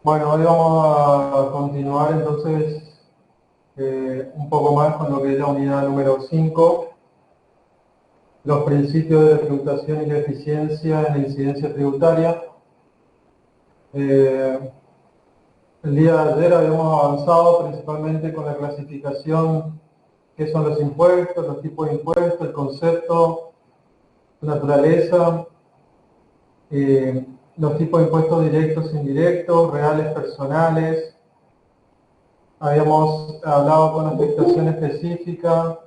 Bueno, hoy vamos a continuar entonces un poco más con lo que es la unidad número 5, los principios de la tributación y la eficiencia en la incidencia tributaria. El día de ayer habíamos avanzado principalmente con la clasificación, qué son los impuestos, los tipos de impuestos, el concepto, su naturaleza, los tipos de impuestos directos e indirectos, reales, personales. Habíamos hablado con afectación específica,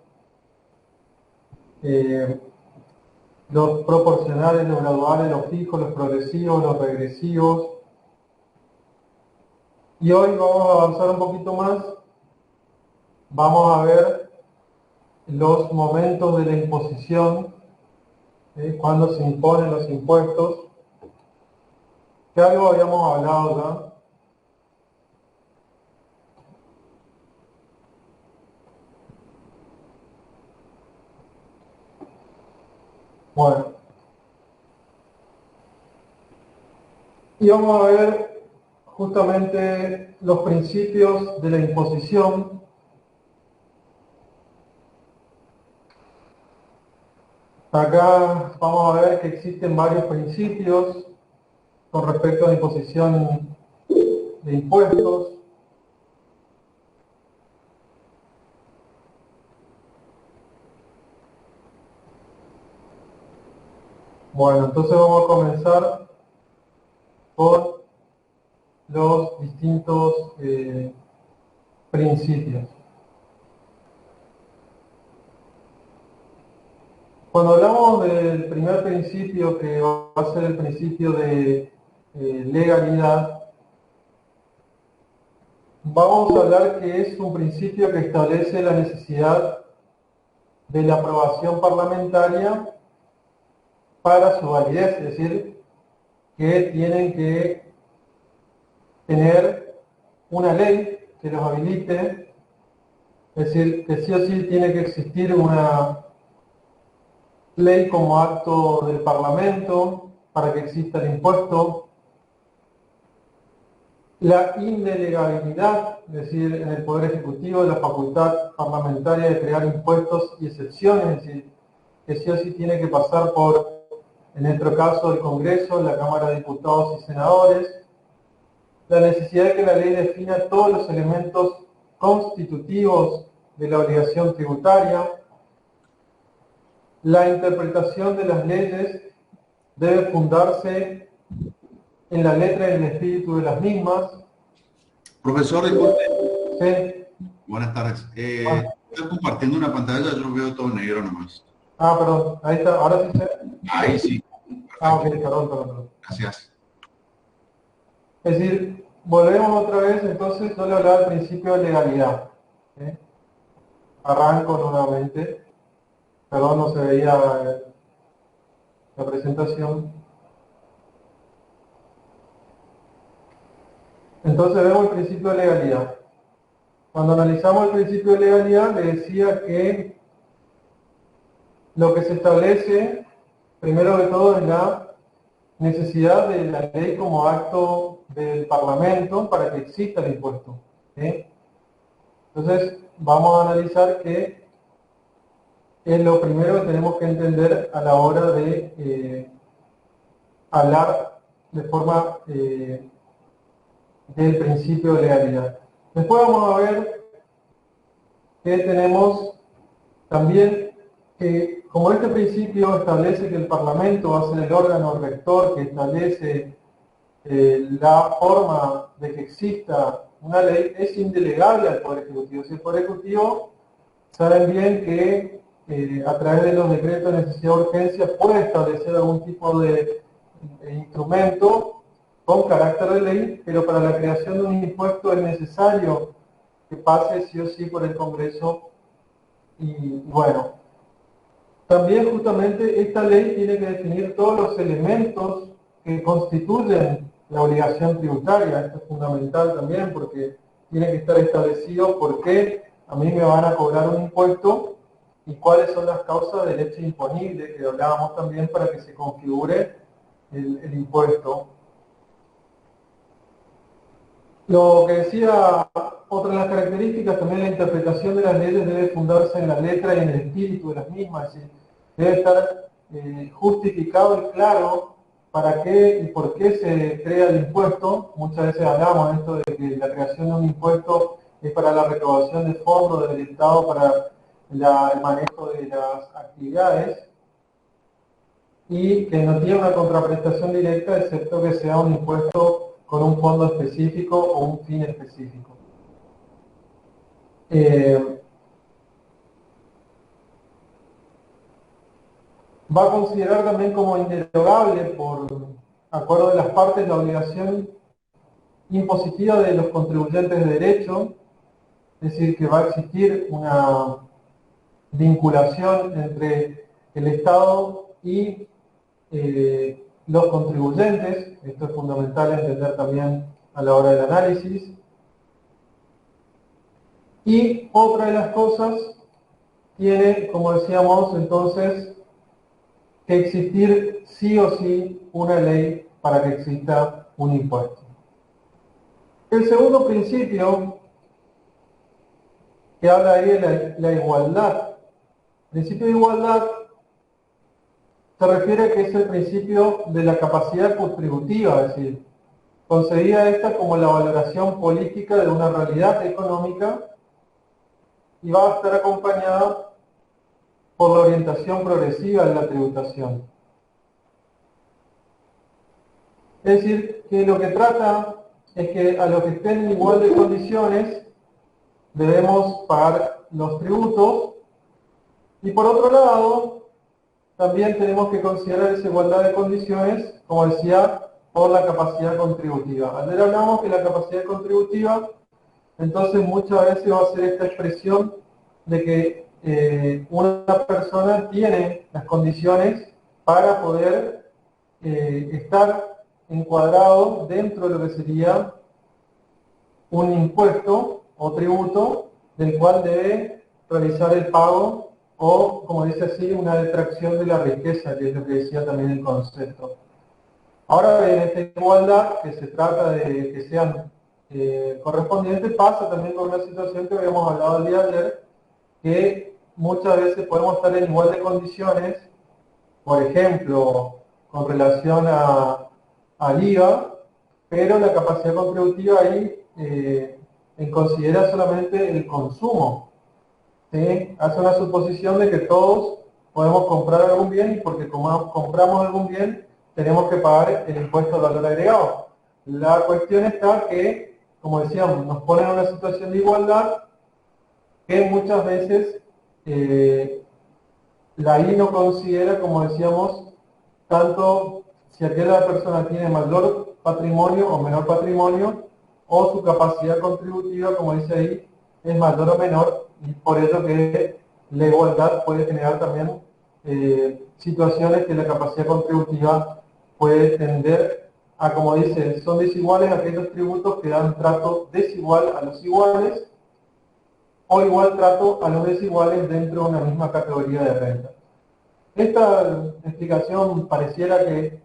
los proporcionales, los graduales, los fijos, los progresivos, los regresivos. Y hoy vamos a avanzar un poquito más. Vamos a ver los momentos de la imposición, cuando se imponen los impuestos, que algo habíamos hablado ya. Bueno, y vamos a ver justamente los principios de la imposición. Acá vamos a ver que existen varios principios con respecto a la imposición de impuestos. Bueno, entonces vamos a comenzar con los distintos principios. Cuando hablamos del primer principio, que va a ser el principio de legalidad, vamos a hablar que es un principio que establece la necesidad de la aprobación parlamentaria para su validez, es decir, que tienen que tener una ley que los habilite, es decir, que sí o sí tiene que existir una ley como acto del Parlamento para que exista el impuesto, la indelegabilidad, es decir, en el Poder Ejecutivo, la facultad parlamentaria de crear impuestos y excepciones, es decir, que sí o sí tiene que pasar por, en nuestro caso, el Congreso, la Cámara de Diputados y Senadores, la necesidad de que la ley defina todos los elementos constitutivos de la obligación tributaria, la interpretación de las leyes debe fundarse en la letra y en el espíritu de las mismas. Profesor, disculpe. Sí. Buenas tardes. Bueno. Estoy compartiendo una pantalla, yo veo todo negro nomás. Perdón, ahí está, ahora sí se... Ahí sí. Ok, perdón. Gracias. Es decir, volvemos otra vez, entonces yo le hablaba del principio de legalidad. Arranco nuevamente. Perdón, no se veía la presentación. Entonces vemos el principio de legalidad. Cuando analizamos el principio de legalidad, le decía que lo que se establece, primero de todo, es la necesidad de la ley como acto del Parlamento para que exista el impuesto. Entonces, vamos a analizar que es lo primero que tenemos que entender a la hora de hablar de forma del principio de legalidad. Después vamos a ver que tenemos también que, como este principio establece que el Parlamento va a ser el órgano rector que establece la forma de que exista una ley, es indelegable al Poder Ejecutivo. Si el Poder Ejecutivo, saben bien que a través de los decretos de necesidad de urgencia puede establecer algún tipo de instrumento con carácter de ley, pero para la creación de un impuesto es necesario que pase sí o sí por el Congreso. Y bueno, también justamente esta ley tiene que definir todos los elementos que constituyen la obligación tributaria. Esto es fundamental también porque tiene que estar establecido por qué a mí me van a cobrar un impuesto y cuáles son las causas del hecho imponible que hablábamos también para que se configure el impuesto. Lo que decía, otra de las características, también la interpretación de las leyes debe fundarse en la letra y en el espíritu de las mismas, es decir, debe estar justificado y claro para qué y por qué se crea el impuesto. Muchas veces hablamos de esto de que la creación de un impuesto es para la recaudación de fondos del Estado para el manejo de las actividades y que no tiene una contraprestación directa excepto que sea un impuesto con un fondo específico o un fin específico. Va a considerar también como inderogable por acuerdo de las partes la obligación impositiva de los contribuyentes de derecho, es decir, que va a existir una vinculación entre el Estado y los contribuyentes. Esto es fundamental entender también a la hora del análisis. Y otra de las cosas tiene, como decíamos entonces, que existir sí o sí una ley para que exista un impuesto. El segundo principio que habla ahí de la igualdad. El principio de igualdad se refiere a que es el principio de la capacidad contributiva, es decir, concebida esta como la valoración política de una realidad económica y va a estar acompañada por la orientación progresiva de la tributación. Es decir, que lo que trata es que a los que estén en igual de condiciones debemos pagar los tributos y por otro lado también tenemos que considerar esa igualdad de condiciones, como decía, por la capacidad contributiva. Ayer hablamos que la capacidad contributiva entonces muchas veces va a ser esta expresión de que una persona tiene las condiciones para poder estar encuadrado dentro de lo que sería un impuesto o tributo del cual debe realizar el pago o, como dice así, una detracción de la riqueza, que es lo que decía también el concepto. Ahora, en esta igualdad, que se trata de que sean correspondientes, pasa también con una situación que habíamos hablado el día de ayer, que muchas veces podemos estar en igual de condiciones, por ejemplo, con relación al IVA, pero la capacidad contributiva ahí considera solamente el consumo. ¿Sí? Hace una suposición de que todos podemos comprar algún bien y porque como compramos algún bien tenemos que pagar el impuesto al valor agregado. La cuestión está que, como decíamos, nos pone en una situación de igualdad que muchas veces la I no considera, como decíamos, tanto si aquella persona tiene mayor patrimonio o menor patrimonio, o su capacidad contributiva, como dice ahí, es mayor o menor, y por eso que la igualdad puede generar también situaciones que la capacidad contributiva puede tender a, como dice, son desiguales aquellos tributos que dan trato desigual a los iguales, o igual trato a los desiguales dentro de una misma categoría de renta. Esta explicación pareciera que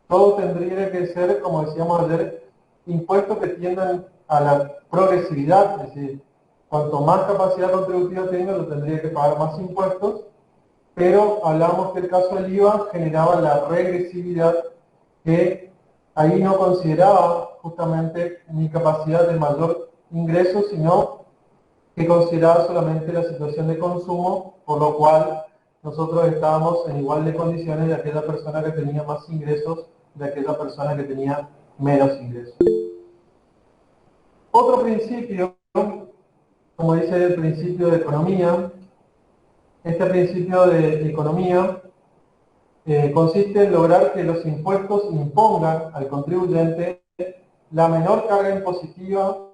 todo tendría que ser, como decíamos ayer, impuestos que tiendan a la progresividad, es decir, cuanto más capacidad contributiva tenga, lo tendría que pagar más impuestos, pero hablamos que el caso del IVA generaba la regresividad, que ahí no consideraba justamente mi capacidad de mayor ingreso, sino que consideraba solamente la situación de consumo, por lo cual nosotros estábamos en igual de condiciones de aquella persona que tenía más ingresos de aquella persona que tenía menos ingresos. Otro principio, como dice el principio de economía, este principio de economía consiste en lograr que los impuestos impongan al contribuyente la menor carga impositiva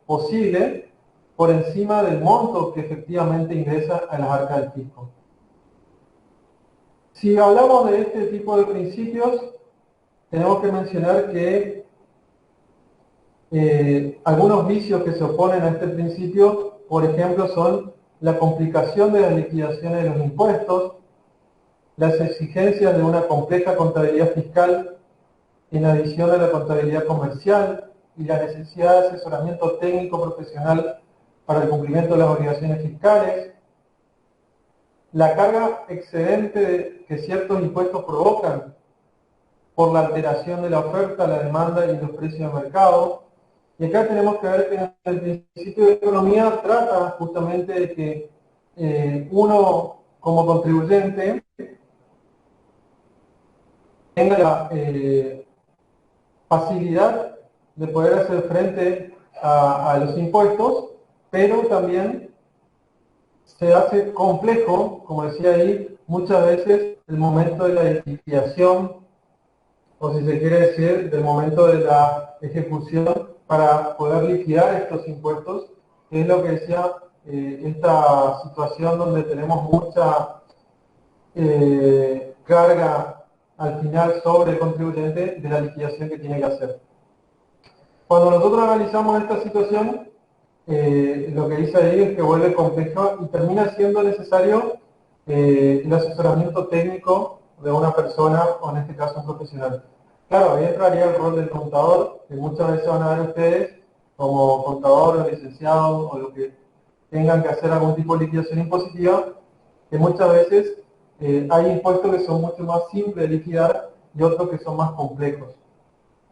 posible por encima del monto que efectivamente ingresa a las arcas del fisco. Si hablamos de este tipo de principios, tenemos que mencionar que algunos vicios que se oponen a este principio, por ejemplo, son la complicación de las liquidaciones de los impuestos, las exigencias de una compleja contabilidad fiscal en adición a la contabilidad comercial, y la necesidad de asesoramiento técnico profesional para el cumplimiento de las obligaciones fiscales, la carga excedente que ciertos impuestos provocan por la alteración de la oferta, la demanda y los precios de mercado. Y acá tenemos que ver que el principio de economía trata justamente de que uno como contribuyente tenga la facilidad de poder hacer frente a los impuestos, pero también se hace complejo, como decía ahí, muchas veces el momento de la liquidación, o si se quiere decir, del momento de la ejecución para poder liquidar estos impuestos, que es lo que decía esta situación donde tenemos mucha carga al final sobre el contribuyente de la liquidación que tiene que hacer. Cuando nosotros analizamos esta situación, lo que dice ahí es que vuelve complejo y termina siendo necesario el asesoramiento técnico de una persona, o en este caso un profesional. Claro, ahí entraría el rol del contador, que muchas veces van a ver ustedes como contador o licenciado o lo que tengan que hacer algún tipo de liquidación impositiva, que muchas veces hay impuestos que son mucho más simples de liquidar y otros que son más complejos.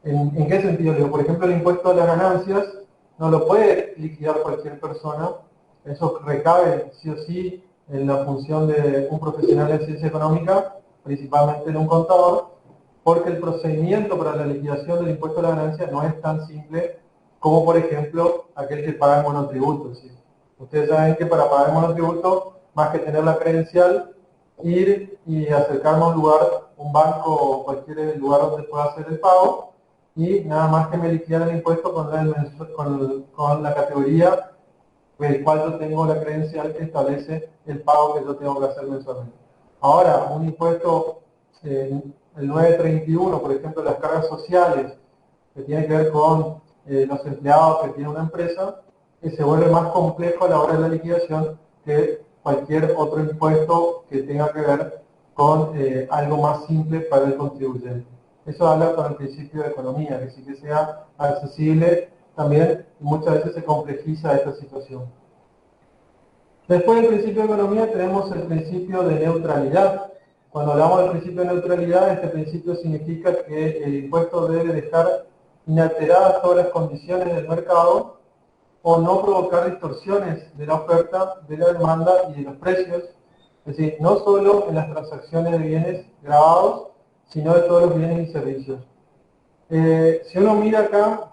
¿En qué sentido? Digo, por ejemplo, el impuesto a las ganancias no lo puede liquidar cualquier persona, eso recae sí o sí en la función de un profesional de ciencia económica, principalmente de un contador, porque el procedimiento para la liquidación del impuesto a la ganancia no es tan simple como, por ejemplo, aquel que paga el monotributo. ¿Sí? Ustedes saben que para pagar el monotributo, más que tener la credencial, ir y acercarme a un lugar, un banco o cualquier lugar donde pueda hacer el pago, y nada más que me liquidan el impuesto con la categoría del cual yo tengo la credencial que establece el pago que yo tengo que hacer mensualmente. Ahora, un impuesto, el 931, por ejemplo, las cargas sociales, que tiene que ver con los empleados que tiene una empresa, que se vuelve más complejo a la hora de la liquidación que cualquier otro impuesto que tenga que ver con algo más simple para el contribuyente. Eso habla con el principio de economía, que sí que sea accesible también, y muchas veces se complejiza esta situación. Después del principio de economía tenemos el principio de neutralidad. Cuando hablamos del principio de neutralidad, este principio significa que el impuesto debe dejar inalteradas todas las condiciones del mercado o no provocar distorsiones de la oferta, de la demanda y de los precios. Es decir, no solo en las transacciones de bienes grabados, sino de todos los bienes y servicios. Si uno mira acá,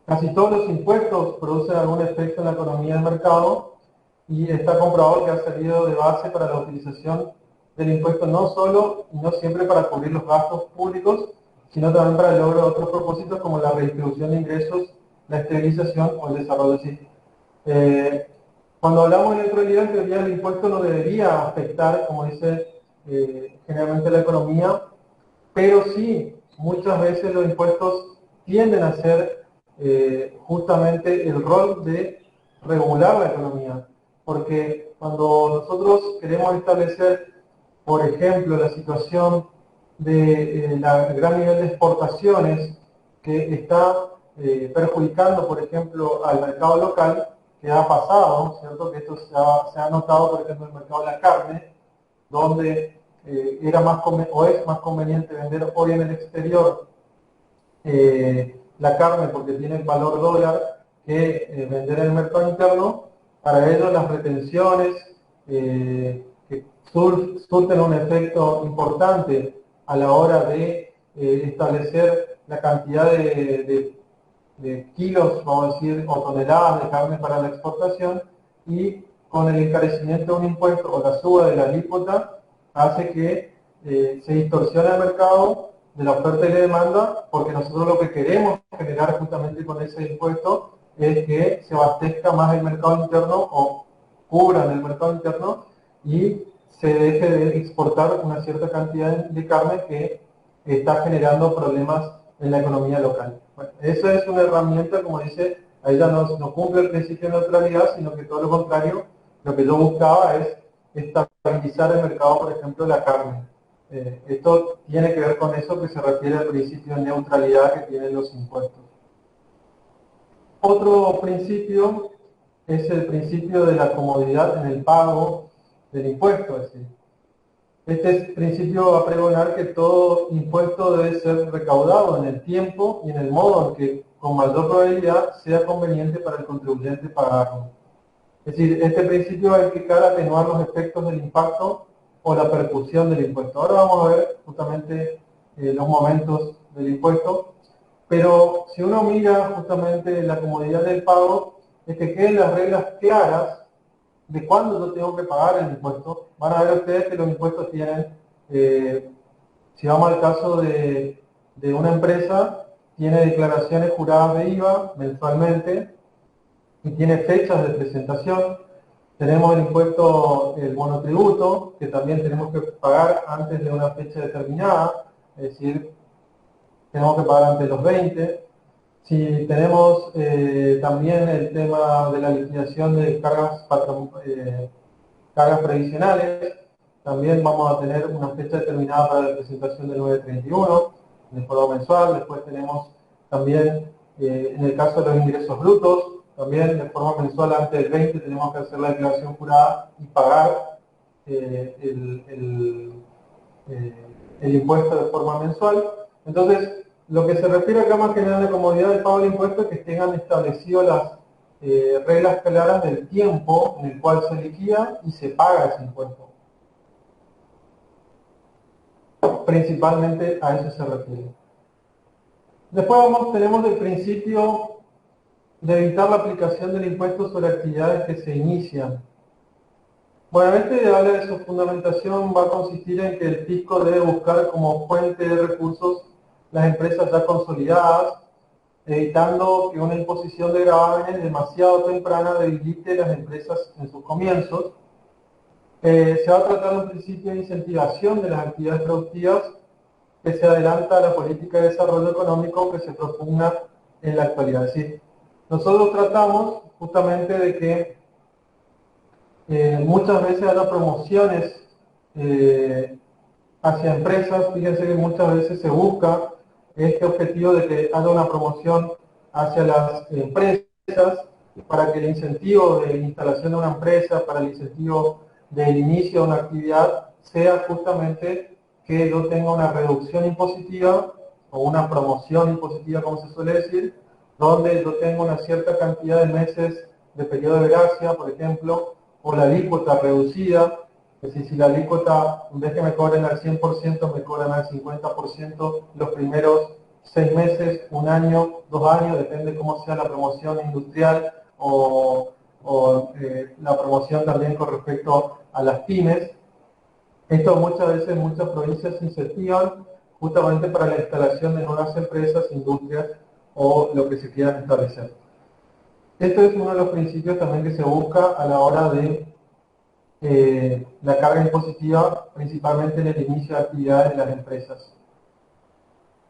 casi todos los impuestos producen algún efecto en la economía del mercado y está comprobado que ha servido de base para la utilización del impuesto no solo y no siempre para cubrir los gastos públicos, sino también para el logro de otros propósitos como la redistribución de ingresos, la estabilización o el desarrollo cívico. Cuando hablamos de neutralidad, en teoría el impuesto no debería afectar, como dice generalmente la economía, pero sí, muchas veces los impuestos tienden a ser justamente el rol de regular la economía, porque cuando nosotros queremos establecer, por ejemplo, la situación de gran nivel de exportaciones que está perjudicando, por ejemplo, al mercado local, que ha pasado, ¿cierto? Que esto se ha notado, por ejemplo, en el mercado de la carne, donde era más o es más conveniente vender hoy en el exterior la carne porque tiene el valor dólar que vender en el mercado interno. Para ello las retenciones que surten un efecto importante a la hora de establecer la cantidad de kilos, vamos a decir, o toneladas de carne para la exportación, y con el encarecimiento de un impuesto o la suba de la alícuota hace que se distorsione el mercado de la oferta y la demanda, porque nosotros lo que queremos generar justamente con ese impuesto es que se abastezca más el mercado interno o cubran el mercado interno y se deje de exportar una cierta cantidad de carne que está generando problemas en la economía local. Bueno, esa es una herramienta, como dice, ahí ya no cumple el principio de neutralidad, sino que todo lo contrario, lo que yo buscaba es estabilizar el mercado, por ejemplo, de la carne. Esto tiene que ver con eso que se refiere al principio de neutralidad que tienen los impuestos. Otro principio es el principio de la comodidad en el pago del impuesto. Es decir, este principio va a pregonar que todo impuesto debe ser recaudado en el tiempo y en el modo en que con mayor probabilidad sea conveniente para el contribuyente pagarlo. Es decir, este principio va a implicar atenuar los efectos del impacto o la percusión del impuesto. Ahora vamos a ver justamente los momentos del impuesto, pero si uno mira justamente la comodidad del pago, es que queden las reglas claras de cuándo yo tengo que pagar el impuesto. Van a ver ustedes que los impuestos tienen, si vamos al caso de una empresa, tiene declaraciones juradas de IVA mensualmente y tiene fechas de presentación. Tenemos el impuesto, el monotributo, que también tenemos que pagar antes de una fecha determinada, es decir, tenemos que pagar antes de los 20. Si tenemos también el tema de la liquidación de cargas previsionales, también vamos a tener una fecha determinada para la presentación del 931, de forma mensual. Después tenemos también, en el caso de los ingresos brutos, también de forma mensual antes del 20 tenemos que hacer la declaración jurada y pagar el impuesto de forma mensual. Entonces, lo que se refiere acá más que nada a la comodidad del pago del impuesto es que tengan establecido las reglas claras del tiempo en el cual se liquida y se paga ese impuesto. Principalmente a eso se refiere. Después tenemos el principio de evitar la aplicación del impuesto sobre actividades que se inician. Bueno, este ideal de su fundamentación va a consistir en que el fisco debe buscar como fuente de recursos las empresas ya consolidadas, evitando que una imposición de gravámenes demasiado temprana debilite las empresas en sus comienzos. Se va a tratar de un principio de incentivación de las actividades productivas que se adelanta a la política de desarrollo económico que se propugna en la actualidad. Es decir, nosotros tratamos justamente de que muchas veces haya promociones hacia empresas. Fíjense que muchas veces se busca este objetivo de que haya una promoción hacia las empresas para que el incentivo de instalación de una empresa, para el incentivo del inicio de una actividad, sea justamente que yo tenga una reducción impositiva o una promoción impositiva, como se suele decir, donde yo tengo una cierta cantidad de meses de periodo de gracia, por ejemplo, o la alícuota reducida. Es decir, si la alícuota, en vez que me cobren al 100%, me cobran al 50% los primeros 6 meses, 1 año, 2 años, depende cómo sea la promoción industrial o la promoción también con respecto a las pymes. Esto muchas veces muchas provincias incentivan justamente para la instalación de nuevas empresas, industrias o lo que se quiera establecer. Esto es uno de los principios también que se busca a la hora de la carga impositiva, principalmente en el inicio de actividades de las empresas.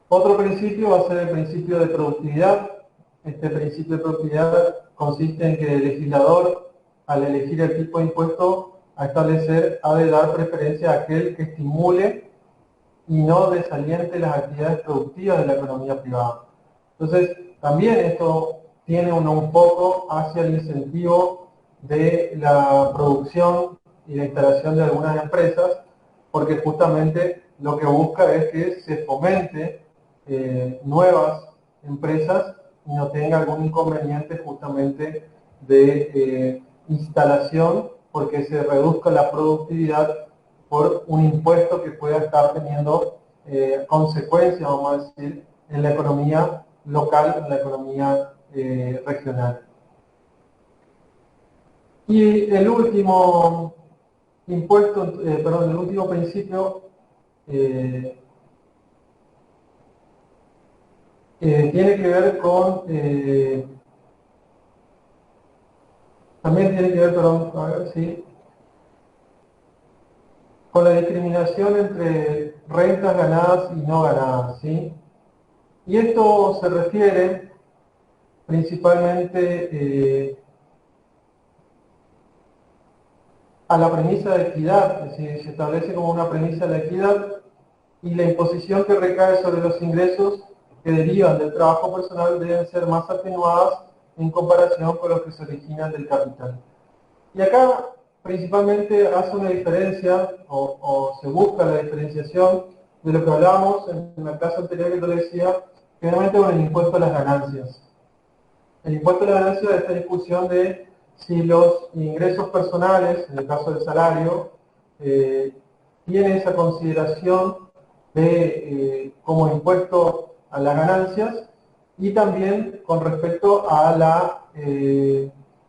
Otro principio va a ser el principio de productividad. Este principio de productividad consiste en que el legislador, al elegir el tipo de impuesto a establecer, ha de dar preferencia a aquel que estimule y no desaliente las actividades productivas de la economía privada. Entonces, también esto tiene un foco hacia el incentivo de la producción y la instalación de algunas empresas, porque justamente lo que busca es que se fomente nuevas empresas y no tenga algún inconveniente justamente de instalación, porque se reduzca la productividad por un impuesto que pueda estar teniendo consecuencias, vamos a decir, en la economía local, en la economía regional. Y el último impuesto, perdón, el último principio tiene que ver con, también tiene que ver, perdón, a ver, sí, con la discriminación entre rentas ganadas y no ganadas, ¿sí? Y esto se refiere principalmente a la premisa de equidad. Es decir, se establece como una premisa de equidad y la imposición que recae sobre los ingresos que derivan del trabajo personal deben ser más atenuadas en comparación con los que se originan del capital. Y acá principalmente hace una diferencia o se busca la diferenciación de lo que hablábamos en la clase anterior que yo le decía, generalmente con el impuesto a las ganancias. El impuesto a las ganancias es esta discusión de si los ingresos personales, en el caso del salario, tiene esa consideración de como impuesto a las ganancias y también con respecto a la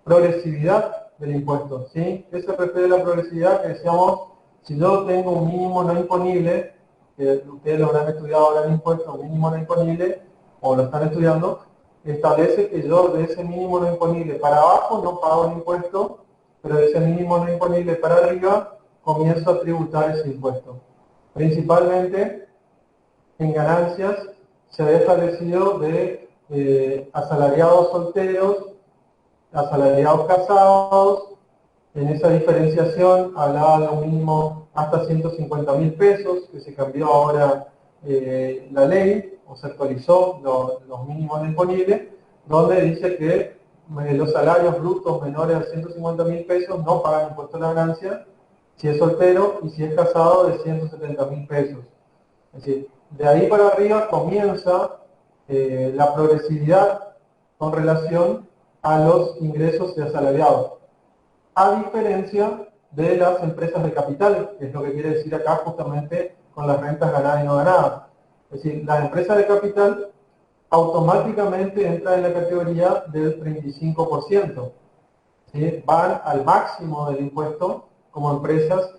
progresividad del impuesto, ¿sí? ¿Qué se refiere a la progresividad? Que decíamos, si yo tengo un mínimo no imponible, que ustedes lo habrán estudiado ahora en impuesto, un mínimo no imponible, o lo están estudiando, establece que yo de ese mínimo no imponible para abajo no pago el impuesto, pero de ese mínimo no imponible para arriba comienzo a tributar ese impuesto. Principalmente en ganancias se ha establecido de asalariados solteros, asalariados casados. En esa diferenciación hablaba de un mínimo hasta 150.000 pesos, que se cambió ahora la ley, o se actualizó los mínimos no imponibles, donde dice que los salarios brutos menores a 150.000 pesos no pagan impuesto a la ganancia, si es soltero, y si es casado de 170.000 pesos. Es decir, de ahí para arriba comienza la progresividad con relación a los ingresos de asalariados, a diferencia de las empresas de capital, que es lo que quiere decir acá justamente con las rentas ganadas y no ganadas. Es decir, las empresas de capital automáticamente entran en la categoría del 35%. ¿Sí? Van al máximo del impuesto como empresas.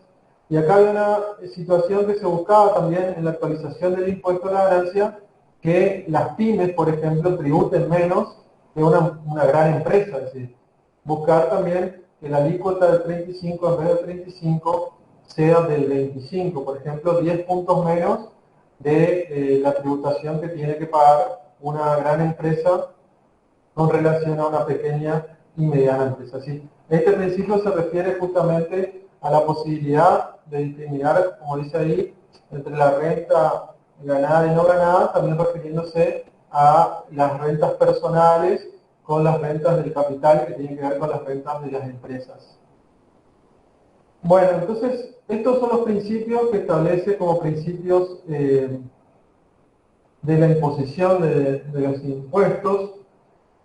Y acá hay una situación que se buscaba también en la actualización del impuesto a la ganancia, que las pymes, por ejemplo, tributen menos que una gran empresa. Es decir, buscar también que la alícuota del 35 en vez del 35 sea del 25, por ejemplo, 10 puntos menos de la tributación que tiene que pagar una gran empresa con relación a una pequeña y mediana empresa. ¿Sí? Este principio se refiere justamente a la posibilidad de discriminar, como dice ahí, entre la renta ganada y no ganada, también refiriéndose a las rentas personales con las rentas del capital, que tienen que ver con las rentas de las empresas. Bueno, entonces, estos son los principios que establece como principios de la imposición de los impuestos.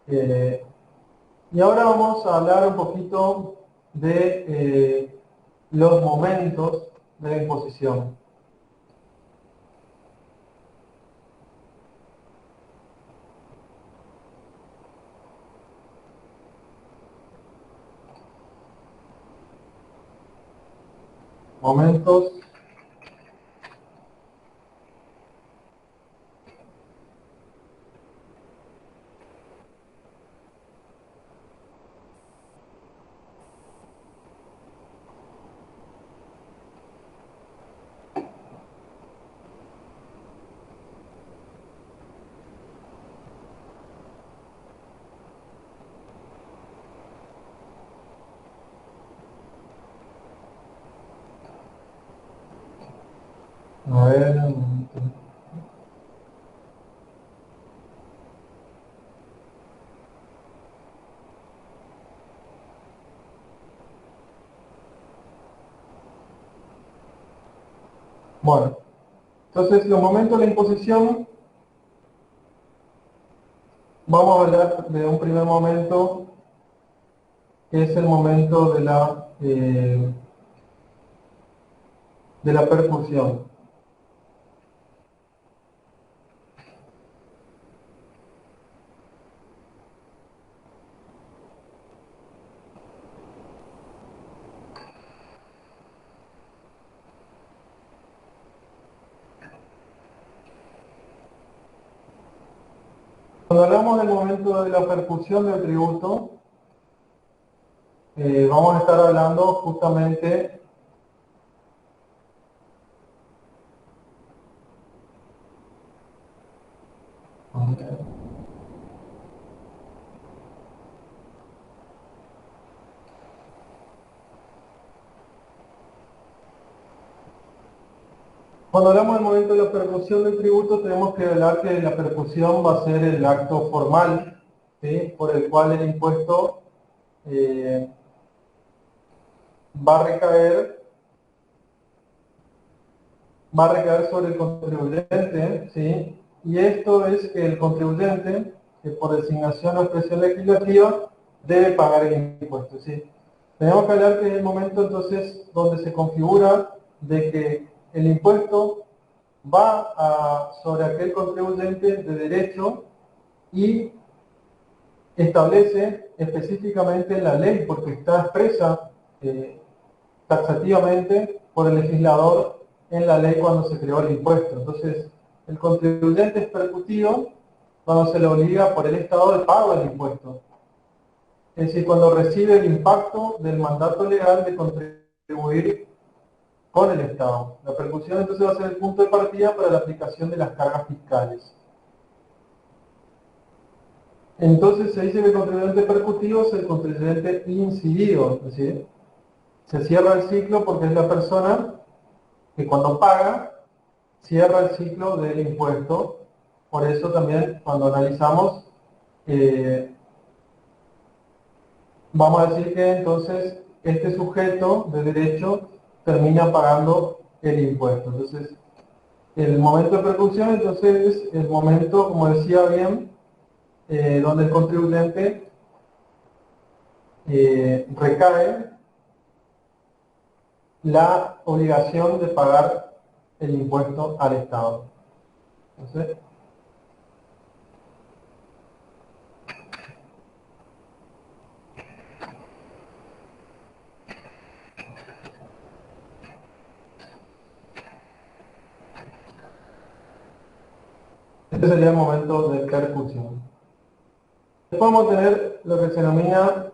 Y ahora vamos a hablar un poquito de los momentos de la imposición. Momentos a ver, un momento. Bueno, entonces los momentos de la imposición, vamos a hablar de un primer momento, que es el momento de la percusión. Cuando hablamos del momento de la percusión del tributo, vamos a estar hablando justamente cuando hablamos del momento de la percusión del tributo, tenemos que hablar que la percusión va a ser el acto formal ¿sí?, por el cual el impuesto va a recaer sobre el contribuyente, ¿sí? Y esto es que el contribuyente, que por designación o expresión legislativa, debe pagar el impuesto, ¿sí? Tenemos que hablar que es el momento entonces donde se configura de que el impuesto va sobre aquel contribuyente de derecho y establece específicamente en la ley, porque está expresa taxativamente por el legislador en la ley cuando se creó el impuesto. Entonces, el contribuyente es percutivo cuando se le obliga por el Estado al pago del impuesto. Es decir, cuando recibe el impacto del mandato legal de contribuir con el Estado. La percusión entonces va a ser el punto de partida para la aplicación de las cargas fiscales. Entonces se dice que el contribuyente percutivo es el contribuyente incidido, es decir, se cierra el ciclo porque es la persona que cuando paga, cierra el ciclo del impuesto. Por eso también cuando analizamos, vamos a decir que entonces este sujeto de derecho termina pagando el impuesto. Entonces, el momento de percusión entonces es el momento, como decía bien, donde el contribuyente recae la obligación de pagar el impuesto al Estado. Entonces, este sería el momento de percusión. Después vamos a tener lo que se denomina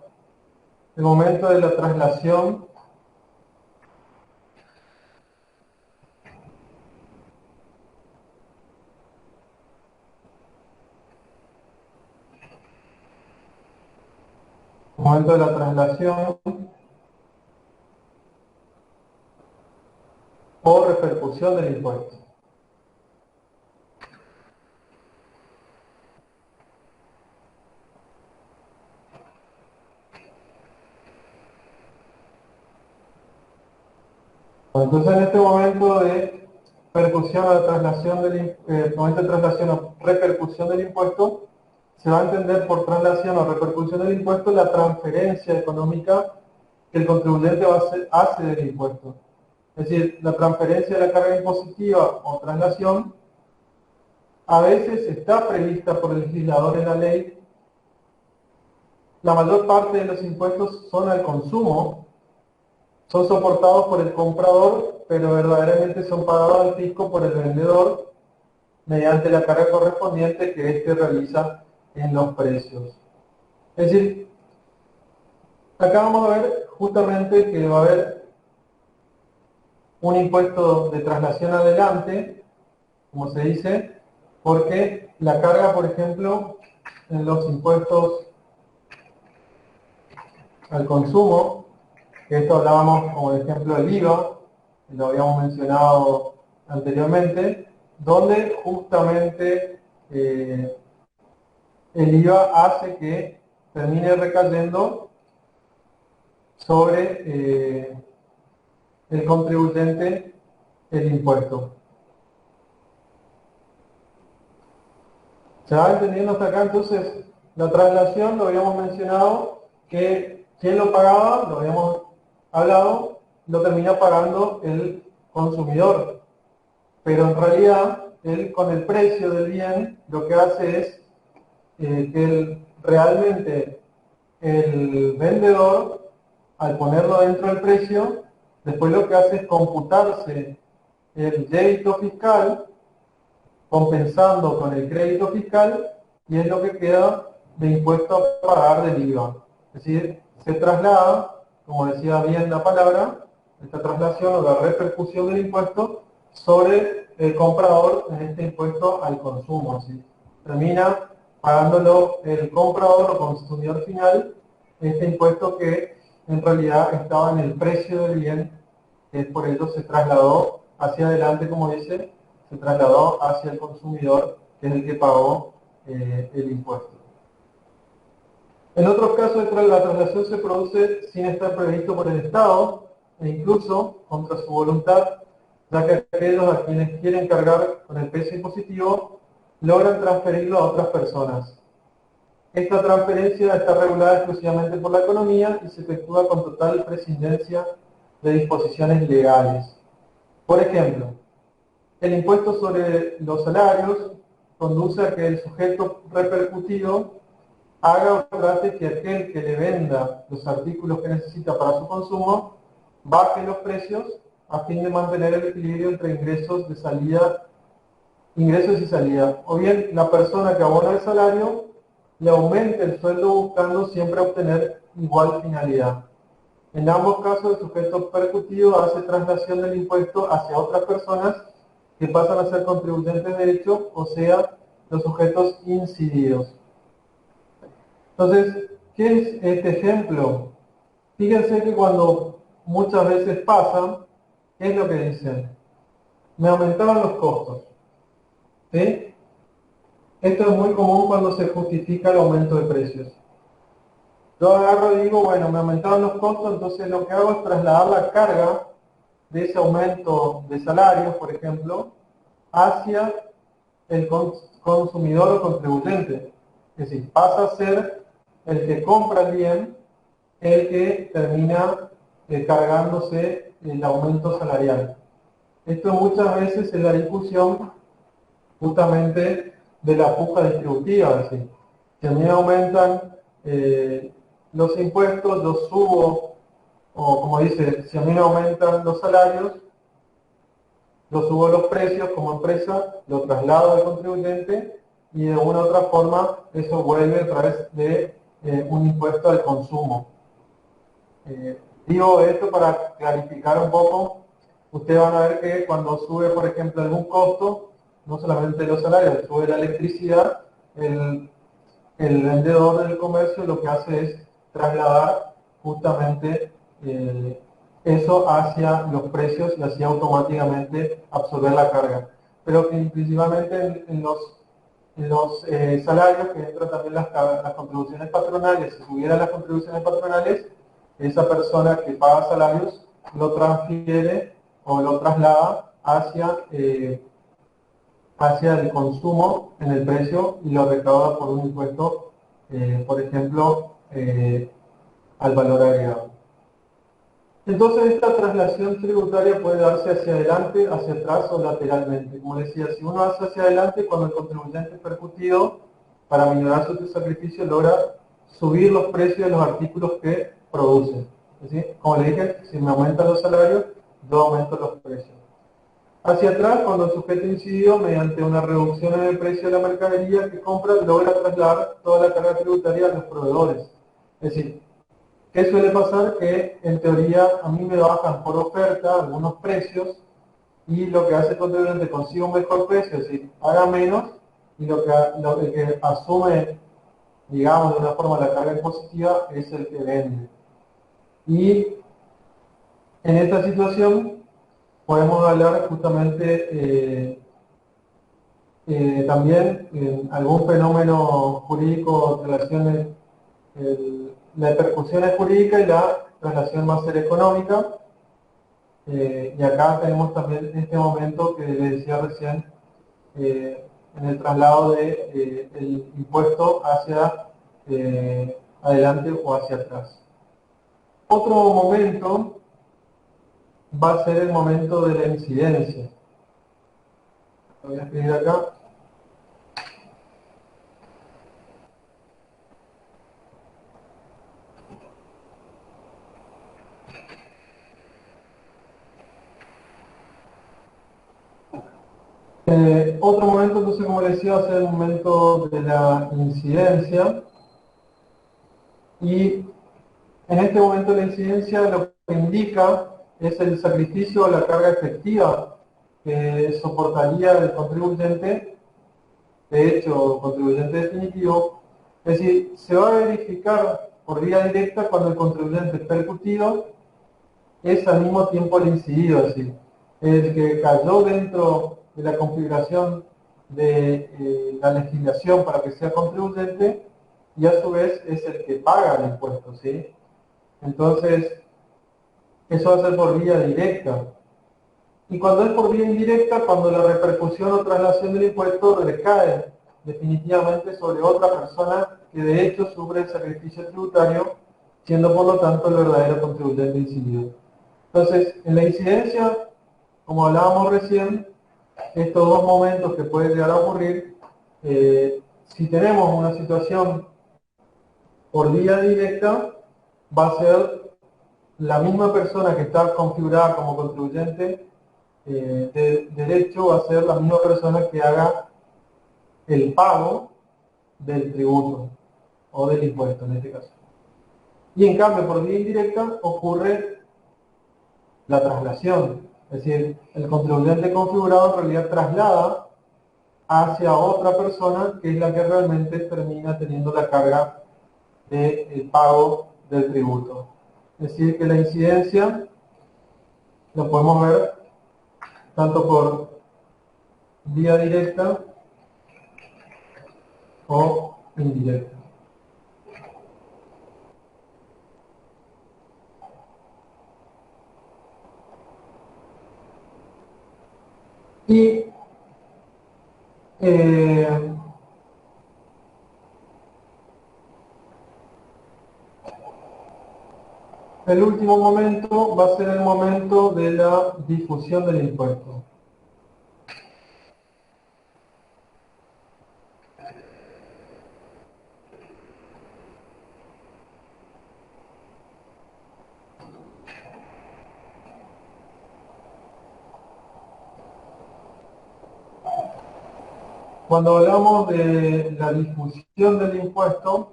el momento de la traslación. El momento de la traslación o repercusión del impuesto. Entonces, en este momento de percusión o traslación momento de traslación o repercusión del impuesto, se va a entender por traslación o repercusión del impuesto la transferencia económica que el contribuyente hace del impuesto. Es decir, la transferencia de la carga impositiva o traslación a veces está prevista por el legislador en la ley. La mayor parte de los impuestos son al consumo, son soportados por el comprador, pero verdaderamente son pagados al fisco por el vendedor mediante la carga correspondiente que éste realiza en los precios. Es decir, acá vamos a ver justamente que va a haber un impuesto de traslación adelante, como se dice, porque la carga, por ejemplo, en los impuestos al consumo, que esto hablábamos como de ejemplo del IVA, lo habíamos mencionado anteriormente, donde justamente el IVA hace que termine recayendo sobre el contribuyente el impuesto. ¿Se va entendiendo hasta acá? Entonces, la traslación, lo habíamos mencionado, que quien lo pagaba, lo habíamos hablado, lo termina pagando el consumidor. Pero en realidad, él con el precio del bien, lo que hace es que realmente el vendedor, al ponerlo dentro del precio, después lo que hace es computarse el débito fiscal, compensando con el crédito fiscal, y es lo que queda de impuesto a pagar del IVA. Es decir, se traslada, como decía bien la palabra, esta traslación o la repercusión del impuesto sobre el comprador en este impuesto al consumo. ¿Sí? Termina pagándolo el comprador o consumidor final, este impuesto que en realidad estaba en el precio del bien, que por ello se trasladó hacia adelante, como dice, se trasladó hacia el consumidor, que es el que pagó el impuesto. En otros casos, la traslación se produce sin estar previsto por el Estado e incluso contra su voluntad, ya que aquellos a quienes quieren cargar con el peso impositivo logran transferirlo a otras personas. Esta transferencia está regulada exclusivamente por la economía y se efectúa con total prescindencia de disposiciones legales. Por ejemplo, el impuesto sobre los salarios conduce a que el sujeto repercutido haga o trate que aquel que le venda los artículos que necesita para su consumo baje los precios a fin de mantener el equilibrio entre ingresos y salida, o bien la persona que abona el salario le aumente el sueldo buscando siempre obtener igual finalidad. En ambos casos, el sujeto percutido hace traslación del impuesto hacia otras personas que pasan a ser contribuyentes de hecho, o sea, los sujetos incididos. Entonces, ¿qué es este ejemplo? Fíjense que cuando muchas veces pasa, ¿qué es lo que dicen? Me aumentaron los costos. ¿Sí? Esto es muy común cuando se justifica el aumento de precios. Yo agarro y digo, bueno, me aumentaron los costos, entonces lo que hago es trasladar la carga de ese aumento de salarios, por ejemplo, hacia el consumidor o contribuyente. Es decir, pasa a ser el que compra el bien, el que termina cargándose el aumento salarial. Esto muchas veces es la discusión justamente de la puja distributiva, es decir, si a mí me aumentan los impuestos, yo subo, o como dice, si a mí me aumentan los salarios, yo subo los precios como empresa, lo traslado al contribuyente y de una u otra forma eso vuelve a través de un impuesto al consumo. Digo esto para clarificar un poco. Ustedes van a ver que cuando sube, por ejemplo, algún costo, no solamente los salarios, sube la electricidad, el vendedor del comercio lo que hace es trasladar justamente eso hacia los precios y así automáticamente absorber la carga. Pero que principalmente en los salarios que entran también las contribuciones patronales. Si subieran las contribuciones patronales, esa persona que paga salarios lo transfiere o lo traslada hacia el consumo en el precio y lo recauda por un impuesto, por ejemplo, al valor agregado. Entonces esta traslación tributaria puede darse hacia adelante, hacia atrás o lateralmente. Como decía, si uno hace hacia adelante, cuando el contribuyente percutido, para minorar su sacrificio, logra subir los precios de los artículos que producen. Es decir, como le dije, si me aumentan los salarios, yo aumento los precios. Hacia atrás, cuando el sujeto incidido, mediante una reducción en el precio de la mercadería que compra, logra trasladar toda la carga tributaria a los proveedores. Es decir, ¿qué suele pasar? Que en teoría a mí me bajan por oferta algunos precios y lo que hace el contribuyente consigue un mejor precio, es decir, paga menos y el que asume, digamos, de una forma la carga impositiva es el que vende. Y en esta situación podemos hablar justamente también algún fenómeno jurídico en relaciones, la percusión es jurídica y la relación va a ser económica. Y acá tenemos también este momento que les decía recién, en el traslado del impuesto hacia adelante o hacia atrás. Otro momento va a ser el momento de la incidencia. Lo voy a escribir acá. Otro momento, entonces, como les decía, va a ser el momento de la incidencia. Y en este momento de la incidencia lo que indica es el sacrificio o la carga efectiva que soportaría el contribuyente, de hecho, contribuyente definitivo. Es decir, se va a verificar por vía directa cuando el contribuyente percutido es al mismo tiempo el incidido, es decir, el que cayó dentro de la configuración de la legislación para que sea contribuyente y a su vez es el que paga el impuesto, ¿sí? Entonces, eso va a ser por vía directa. Y cuando es por vía indirecta, cuando la repercusión o traslación del impuesto recae definitivamente sobre otra persona que de hecho sufre el sacrificio tributario, siendo por lo tanto el verdadero contribuyente incidido. Entonces, en la incidencia, como hablábamos recién, estos dos momentos que pueden llegar a ocurrir, si tenemos una situación por vía directa, va a ser la misma persona que está configurada como contribuyente de derecho, va a ser la misma persona que haga el pago del tributo o del impuesto en este caso. Y en cambio, por vía indirecta ocurre la traslación, es decir, el contribuyente configurado en realidad traslada hacia otra persona que es la que realmente termina teniendo la carga del pago del tributo. Es decir, que la incidencia lo podemos ver tanto por vía directa o indirecta. Y el último momento va a ser el momento de la difusión del impuesto. Cuando hablamos de la difusión del impuesto,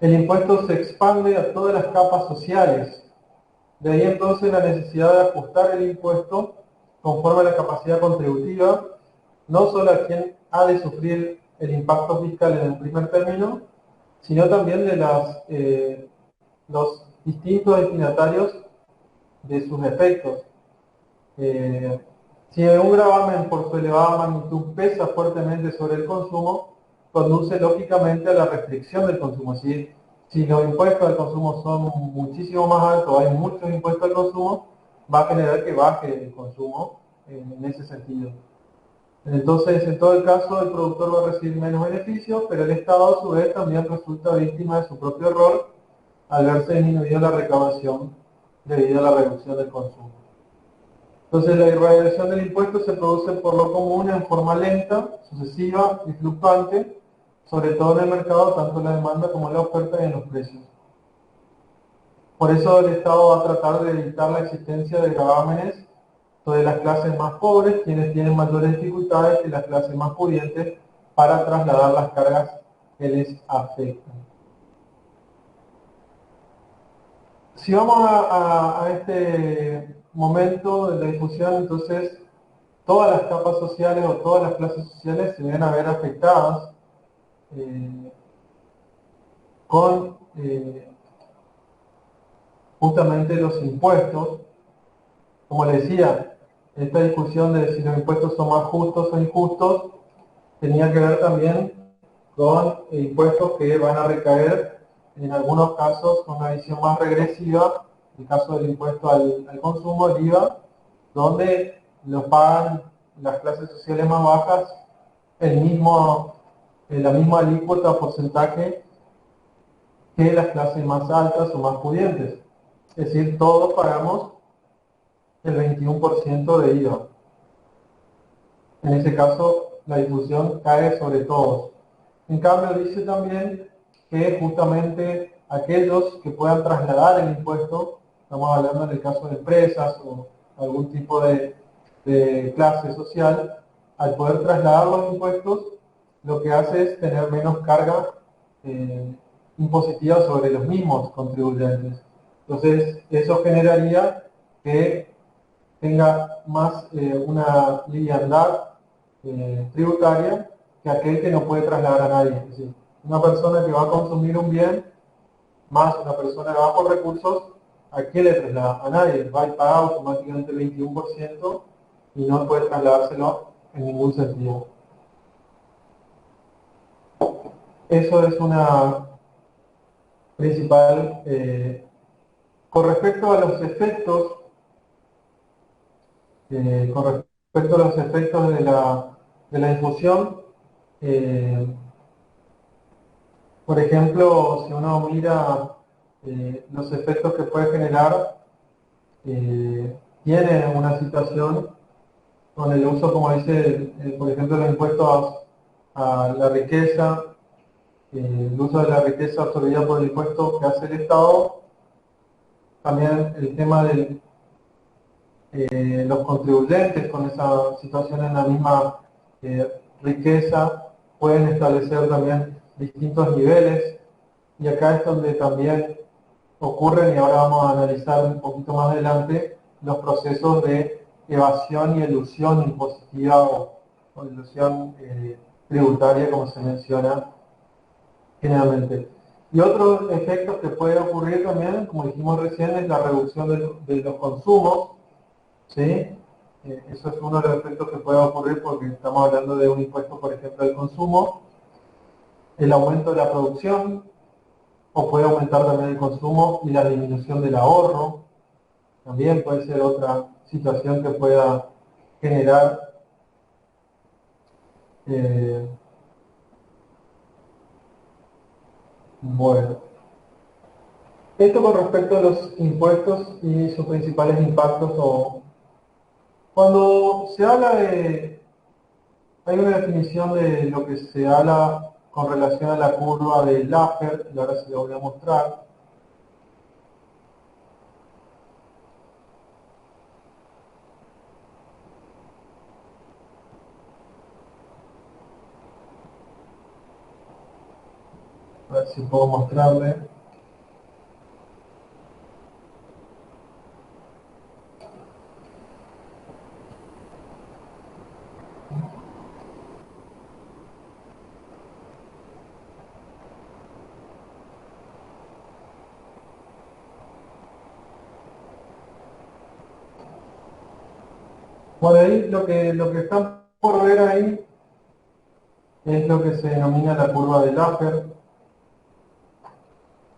el impuesto se expande a todas las capas sociales. De ahí entonces la necesidad de ajustar el impuesto conforme a la capacidad contributiva, no solo a quien ha de sufrir el impacto fiscal en el primer término, sino también de los distintos destinatarios de sus efectos. Si un gravamen por su elevada magnitud pesa fuertemente sobre el consumo, conduce lógicamente a la restricción del consumo. Si los impuestos al consumo son muchísimo más altos, hay muchos impuestos al consumo, va a generar que baje el consumo en ese sentido. Entonces, en todo el caso, el productor va a recibir menos beneficios, pero el Estado a su vez también resulta víctima de su propio error al verse disminuida la recaudación debido a la reducción del consumo. Entonces la irradiación del impuesto se produce por lo común en forma lenta, sucesiva y fluctuante, sobre todo en el mercado, tanto en la demanda como en la oferta y en los precios. Por eso el Estado va a tratar de evitar la existencia de gravámenes sobre las clases más pobres, quienes tienen mayores dificultades que las clases más pudientes para trasladar las cargas que les afectan. Si vamos a este momento de la difusión, entonces todas las capas sociales o todas las clases sociales se ven a ver afectadas con justamente los impuestos. Como les decía, esta discusión de si los impuestos son más justos o injustos tenía que ver también con impuestos que van a recaer en algunos casos con una visión más regresiva, el caso del impuesto al consumo, el IVA, donde lo pagan las clases sociales más bajas la misma alícuota o porcentaje que las clases más altas o más pudientes. Es decir, todos pagamos el 21% de IVA. En ese caso, la difusión cae sobre todos. En cambio, dice también que justamente aquellos que puedan trasladar el impuesto, estamos hablando en el caso de empresas o algún tipo de clase social, al poder trasladar los impuestos, lo que hace es tener menos carga impositiva sobre los mismos contribuyentes. Entonces, eso generaría que tenga más una liviandad tributaria que aquel que no puede trasladar a nadie. Es decir, una persona que va a consumir un bien más una persona de bajos recursos, ¿a quién le traslada? A nadie. Va y paga automáticamente el 21% y no puede trasladárselo en ningún sentido. Eso es una principal. Con respecto a los efectos, de la infusión, eh, por ejemplo, si uno mira los efectos que puede generar, tiene una situación con el uso, como dice, por ejemplo, los impuestos a la riqueza, el uso de la riqueza absorbida por el impuesto que hace el Estado, también el tema de los contribuyentes con esa situación en la misma riqueza pueden establecer también distintos niveles, y acá es donde también ocurren, y ahora vamos a analizar un poquito más adelante, los procesos de evasión y elusión impositiva o ilusión tributaria, como se menciona generalmente. Y otros efectos que pueden ocurrir también, como dijimos recién, es la reducción de los consumos, ¿sí? Eso es uno de los efectos que puede ocurrir porque estamos hablando de un impuesto, por ejemplo, del consumo, el aumento de la producción, o puede aumentar también el consumo y la disminución del ahorro, también puede ser otra situación que pueda generar bueno. Esto con respecto a los impuestos y sus principales impactos. Cuando se habla de, hay una definición de lo que se habla con relación a la curva de Laffer, y ahora se lo voy a mostrar. A ver si puedo mostrarle. Bueno, ahí lo que están por ver ahí es lo que se denomina la curva de Laffer.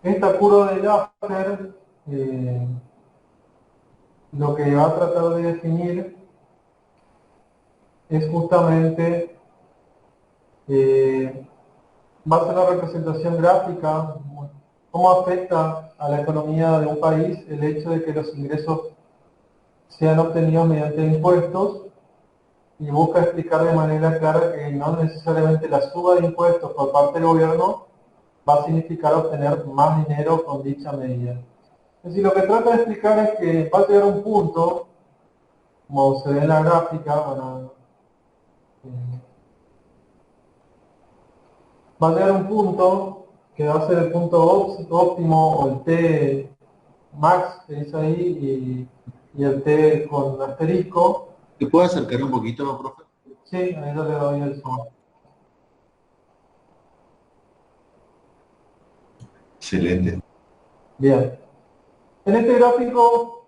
Esta curva de Laffer lo que va a tratar de definir es justamente, va a ser la representación gráfica, cómo afecta a la economía de un país el hecho de que los ingresos sean obtenidos mediante impuestos, y busca explicar de manera clara que no necesariamente la suba de impuestos por parte del gobierno va a significar obtener más dinero con dicha medida. Es decir, lo que trata de explicar es que va a llegar un punto, como se ve en la gráfica, va a llegar un punto que va a ser el punto óptimo, o el T max que dice ahí, y el T con asterisco. ¿Te puede acercar un poquito, profe? Sí, ahí yo le doy el zoom. Excelente. Bien. En este gráfico,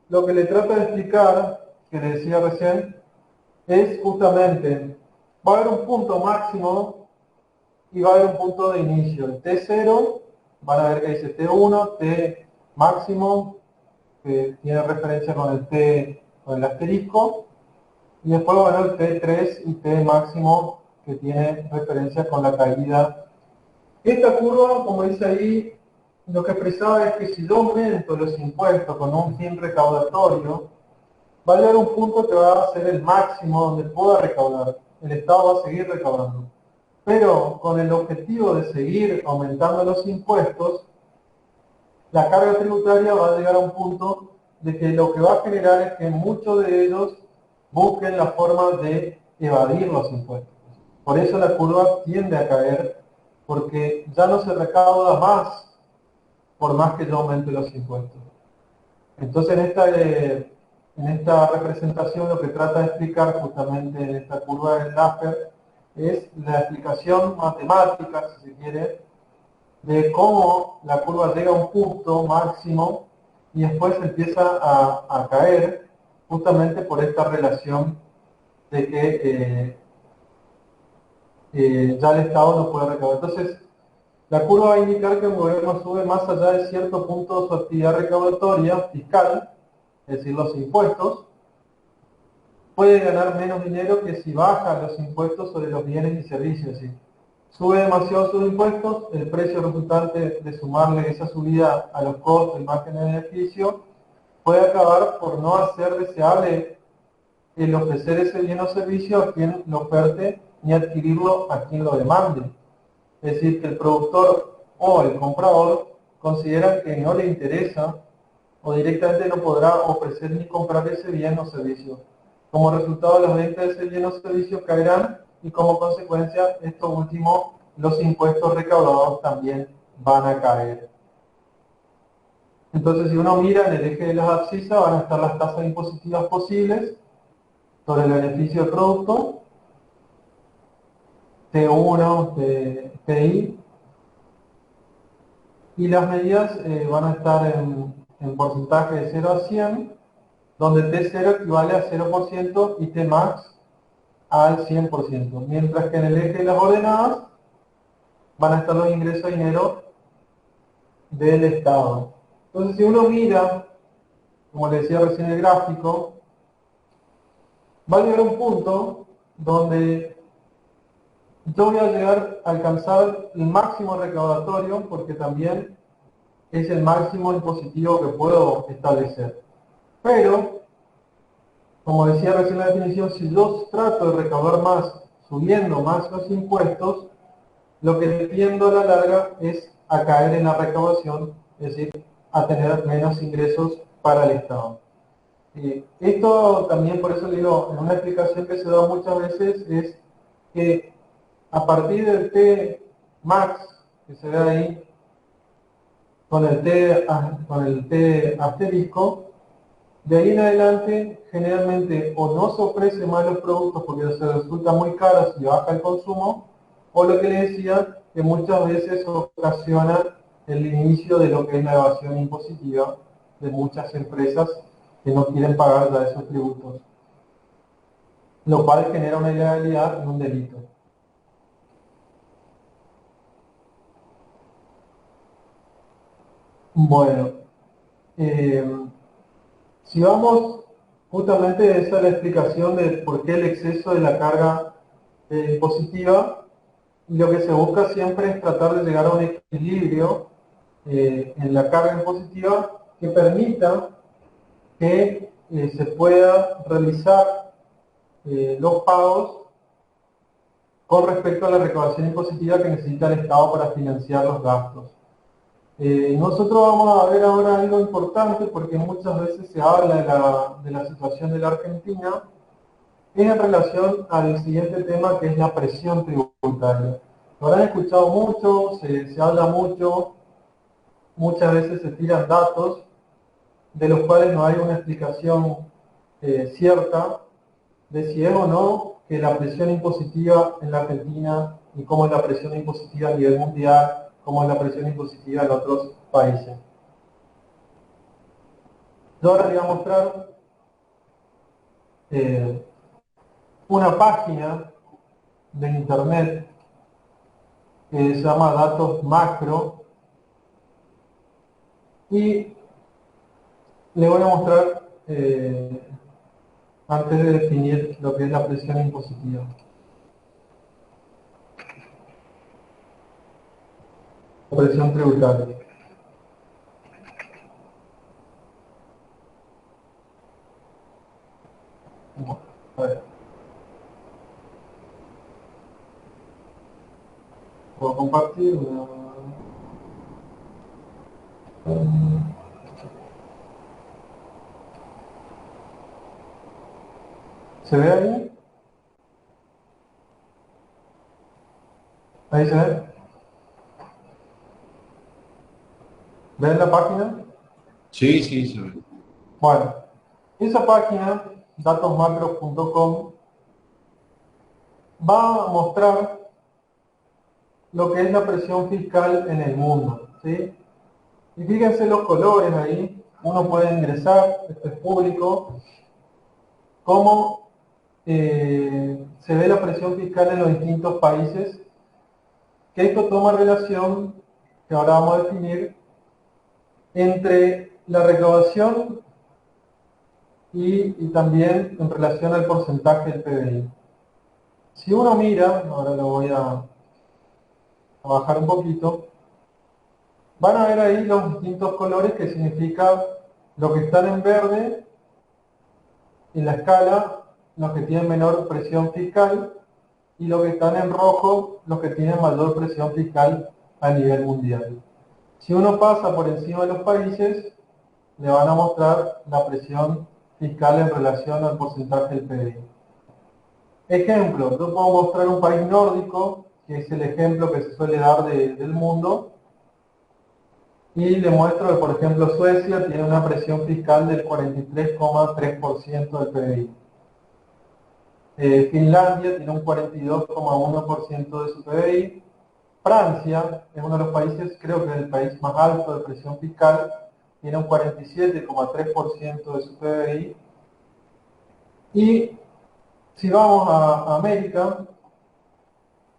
lo que le trata de explicar, que le decía recién, es justamente, va a haber un punto máximo y va a haber un punto de inicio. El T0, van a ver que dice T1, T máximo, que tiene referencia con el T, con el asterisco, y después va a haber el T3 y T máximo, que tiene referencia con la caída. Esta curva, como dice ahí, lo que expresaba es que si yo aumento los impuestos con un fin recaudatorio, va a llegar un punto que va a ser el máximo donde pueda recaudar. El Estado va a seguir recaudando. Pero con el objetivo de seguir aumentando los impuestos, la carga tributaria va a llegar a un punto de que lo que va a generar es que muchos de ellos busquen la forma de evadir los impuestos. Por eso la curva tiende a caer, porque ya no se recauda más por más que yo aumente los impuestos. Entonces en esta representación lo que trata de explicar justamente en esta curva de Laffer es la explicación matemática, si se quiere, de cómo la curva llega a un punto máximo y después empieza a caer, justamente por esta relación de que ya el Estado no puede recaudar. Entonces, La curva va a indicar que un gobierno sube más allá de cierto punto su actividad recaudatoria fiscal, es decir, los impuestos, puede ganar menos dinero que si baja los impuestos sobre los bienes y servicios. ¿Sí? Sube demasiado sus impuestos, el precio resultante de sumarle esa subida a los costos y margen de beneficio puede acabar por no hacer deseable el ofrecer ese bien o servicio a quien lo oferte ni adquirirlo a quien lo demande. Es decir, que el productor o el comprador consideran que no le interesa o directamente no podrá ofrecer ni comprar ese bien o servicio. Como resultado, las ventas de ese bien o servicio caerán y como consecuencia, esto último, los impuestos recaudados también van a caer. Entonces, si uno mira en el eje de las abscisas, van a estar las tasas impositivas posibles sobre el beneficio del producto, T1, TI, y las medidas van a estar en porcentaje de 0 a 100, donde T0 equivale a 0% y Tmax al 100%, mientras que en el eje de las ordenadas van a estar los ingresos de dinero del Estado. Entonces, si uno mira, como les decía recién en el gráfico, va a llegar un punto donde yo voy a llegar a alcanzar el máximo recaudatorio porque también es el máximo impositivo que puedo establecer. Pero, como decía recién en la definición, si yo trato de recaudar más, subiendo más los impuestos, lo que tiendo a la larga es a caer en la recaudación, es decir, a tener menos ingresos para el Estado. Esto también, por eso le digo, en una explicación que se da muchas veces, es que a partir del T max, que se ve ahí, con el T asterisco, de ahí en adelante generalmente o no se ofrecen más los productos porque se resulta muy caro si baja el consumo, o lo que le decía, que muchas veces ocasiona el inicio de lo que es la evasión impositiva de muchas empresas que no quieren pagar ya esos tributos, lo cual genera una ilegalidad y un delito. Bueno, si vamos, justamente esa es la explicación de por qué el exceso de la carga impositiva, y lo que se busca siempre es tratar de llegar a un equilibrio en la carga impositiva que permita que se pueda realizar los pagos con respecto a la recaudación impositiva que necesita el Estado para financiar los gastos. Nosotros vamos a ver ahora algo importante porque muchas veces se habla de la situación de la Argentina en relación al siguiente tema, que es la presión tributaria. Lo habrán escuchado mucho, se habla mucho, muchas veces se tiran datos de los cuales no hay una explicación cierta de si es o no que la presión impositiva en la Argentina y cómo es la presión impositiva a nivel mundial, cómo es la presión impositiva en otros países. Yo ahora les voy a mostrar una página de internet que se llama Datos Macro y le voy a mostrar antes de definir lo que es la presión impositiva. Presión tributaria. A ver. Puedo compartir. ¿Se ve ahí? ¿Ahí se ve? ¿Ven la página? Sí, sí, se ve. Bueno, esa página, datosmacros.com, va a mostrar lo que es la presión fiscal en el mundo, ¿sí? Y fíjense los colores ahí, uno puede ingresar, esto es público, cómo se ve la presión fiscal en los distintos países que esto toma relación, que ahora vamos a definir, entre la recaudación y también en relación al porcentaje del PBI. Si uno mira, ahora lo voy a bajar un poquito, van a ver ahí los distintos colores que significa lo que están en verde en la escala, los que tienen menor presión fiscal, y los que están en rojo, los que tienen mayor presión fiscal a nivel mundial. Si uno pasa por encima de los países, le van a mostrar la presión fiscal en relación al porcentaje del PBI. Ejemplo, yo puedo mostrar un país nórdico, que es el ejemplo que se suele dar del mundo, y le muestro que, por ejemplo, Suecia tiene una presión fiscal del 43,3% del PBI. Finlandia tiene un 42,1% de su PBI. Francia es uno de los países, creo que es el país más alto de presión fiscal, tiene un 47,3% de su PBI. Y si vamos a América,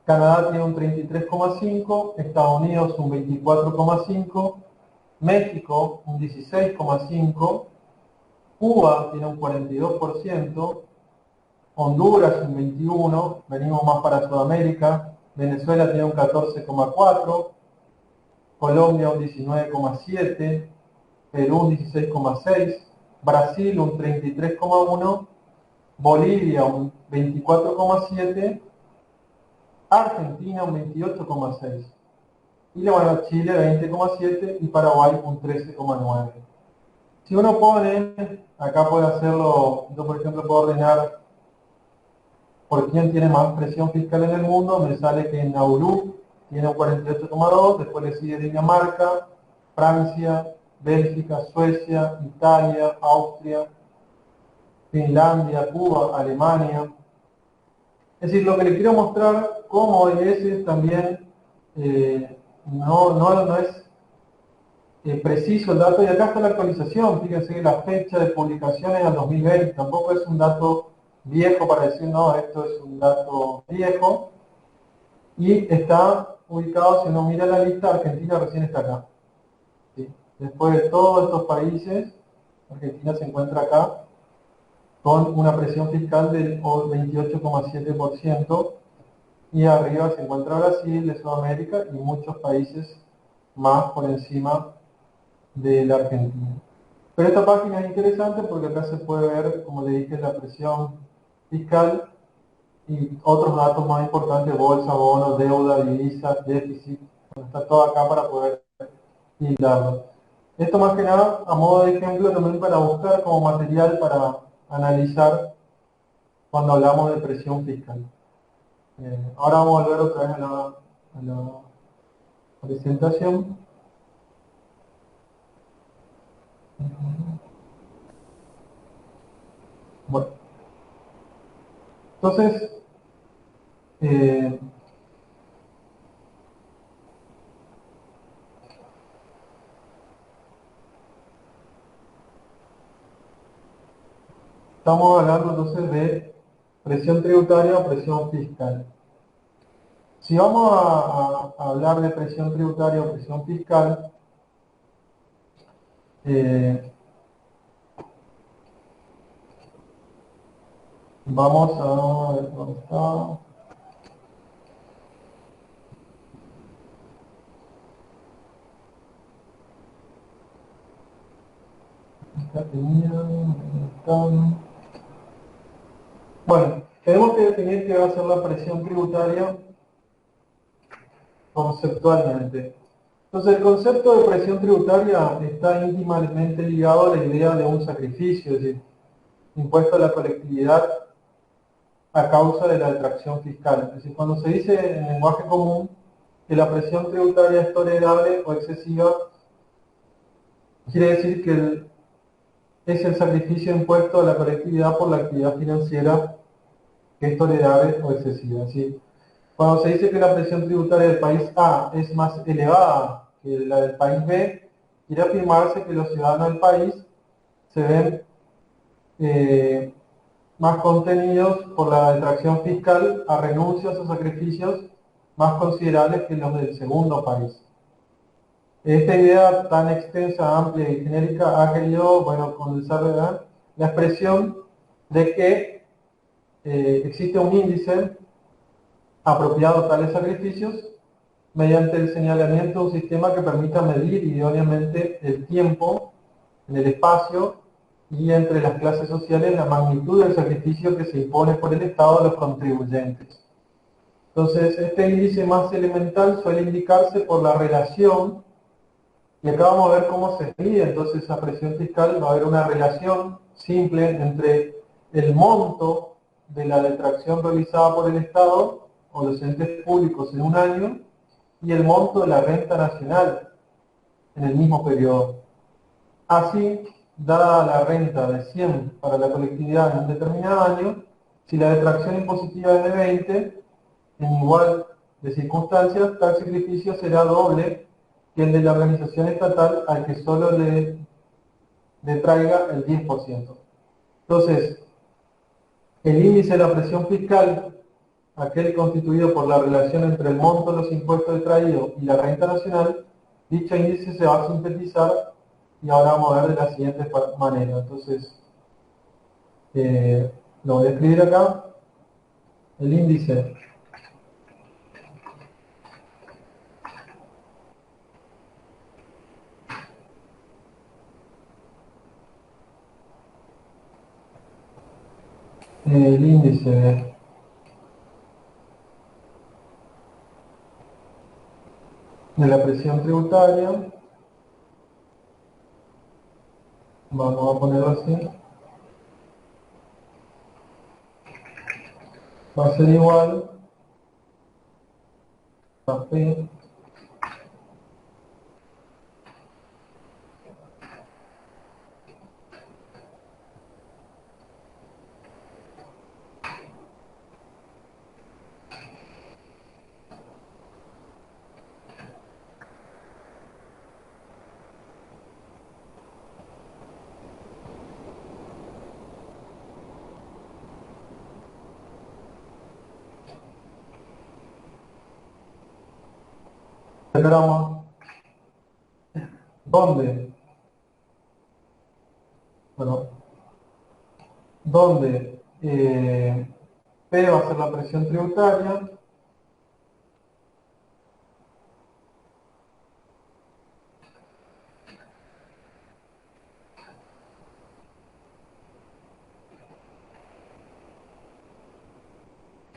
Canadá tiene un 33,5%, Estados Unidos un 24,5%, México un 16,5%, Cuba tiene un 42%, Honduras un 21%, venimos más para Sudamérica, Venezuela tiene un 14,4%, Colombia un 19,7%, Perú un 16,6%, Brasil un 33,1%, Bolivia un 24,7%, Argentina un 28,6%, y bueno, Chile 20,7% y Paraguay un 13,9%. Si uno pone, acá puede hacerlo, yo por ejemplo puedo ordenar por quién tiene más presión fiscal en el mundo, me sale que Nauru tiene un 48,2%, después le sigue Dinamarca, Francia, Bélgica, Suecia, Italia, Austria, Finlandia, Cuba, Alemania. Es decir, lo que le quiero mostrar cómo es también no es preciso el dato, y acá está la actualización. Fíjense que la fecha de publicación es al 2020, tampoco es un dato viejo para decir, no, esto es un dato viejo, y está ubicado, si uno mira la lista, Argentina recién está acá. ¿Sí? Después de todos estos países, Argentina se encuentra acá, con una presión fiscal del 28,7%, y arriba se encuentra Brasil, de Sudamérica, y muchos países más por encima de la Argentina. Pero esta página es interesante porque acá se puede ver, como le dije, la presión fiscal y otros datos más importantes: bolsa, bonos, deuda, divisas, déficit. Está todo acá para poder hilarlo. Esto más que nada a modo de ejemplo también para buscar como material para analizar cuando hablamos de presión fiscal. Ahora vamos a volver otra vez a la presentación. Bueno, entonces, estamos hablando entonces de presión tributaria o presión fiscal. Si vamos a hablar de presión tributaria o presión fiscal, vamos a ver dónde está. Acá tenía, bueno, tenemos que definir qué va a ser la presión tributaria conceptualmente. Entonces, el concepto de presión tributaria está íntimamente ligado a la idea de un sacrificio, es decir, impuesto a la colectividad a causa de la detracción fiscal. Es decir, cuando se dice en lenguaje común que la presión tributaria es tolerable o excesiva, quiere decir que es el sacrificio impuesto a la colectividad por la actividad financiera que es tolerable o excesiva. ¿Sí? Cuando se dice que la presión tributaria del país A es más elevada que la del país B, quiere afirmarse que los ciudadanos del país se ven más contenidos por la detracción fiscal a renuncias o sacrificios más considerables que los del segundo país. Esta idea tan extensa, amplia y genérica ha querido, bueno, condensar la expresión de que existe un índice apropiado a tales sacrificios mediante el señalamiento de un sistema que permita medir idóneamente el tiempo, en el espacio y entre las clases sociales la magnitud del sacrificio que se impone por el Estado a los contribuyentes. Entonces, este índice más elemental suele indicarse por la relación, y acá vamos a ver cómo se mide entonces esa presión fiscal. Va a haber una relación simple entre el monto de la detracción realizada por el Estado o los entes públicos en un año y el monto de la renta nacional en el mismo periodo. Así, dada la renta de 100 para la colectividad en un determinado año, si la detracción impositiva es de 20, en igual de circunstancias, tal sacrificio será doble que el de la organización estatal al que solo le detraiga el 10%. Entonces, el índice de la presión fiscal, aquel constituido por la relación entre el monto de los impuestos detraídos y la renta nacional, dicho índice se va a sintetizar y ahora vamos a ver de la siguiente manera. Entonces, lo voy a escribir acá. El índice de la presión tributaria, vamos a ponerlo así, va a ser igual a P gramos, donde, bueno, donde P va a ser la presión tributaria,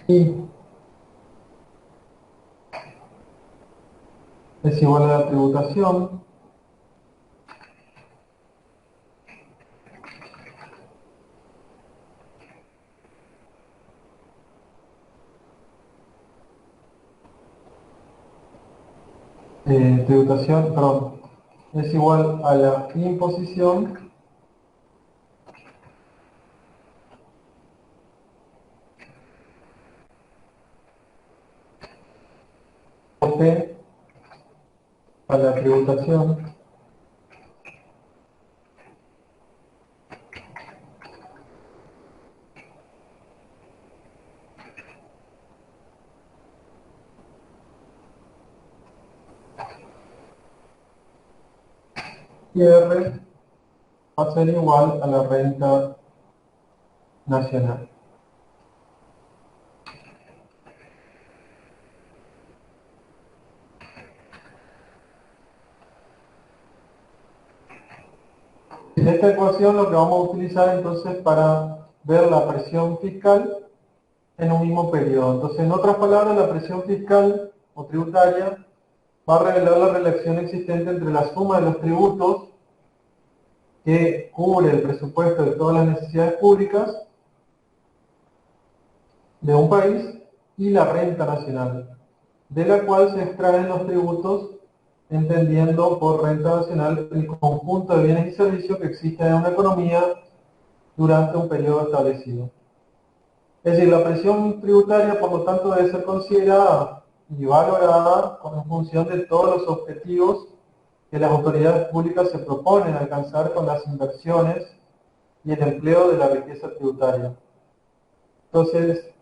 y es igual a la tributación, perdón, es igual a la imposición por P a la tributación y R va a ser igual a la renta nacional. En esta ecuación lo que vamos a utilizar entonces para ver la presión fiscal en un mismo periodo. Entonces, en otras palabras, la presión fiscal o tributaria va a revelar la relación existente entre la suma de los tributos que cubre el presupuesto de todas las necesidades públicas de un país y la renta nacional, de la cual se extraen los tributos, entendiendo por renta nacional el conjunto de bienes y servicios que existen en una economía durante un periodo establecido. Es decir, la presión tributaria, por lo tanto, debe ser considerada y valorada en función de todos los objetivos que las autoridades públicas se proponen alcanzar con las inversiones y el empleo de la riqueza tributaria. Entonces,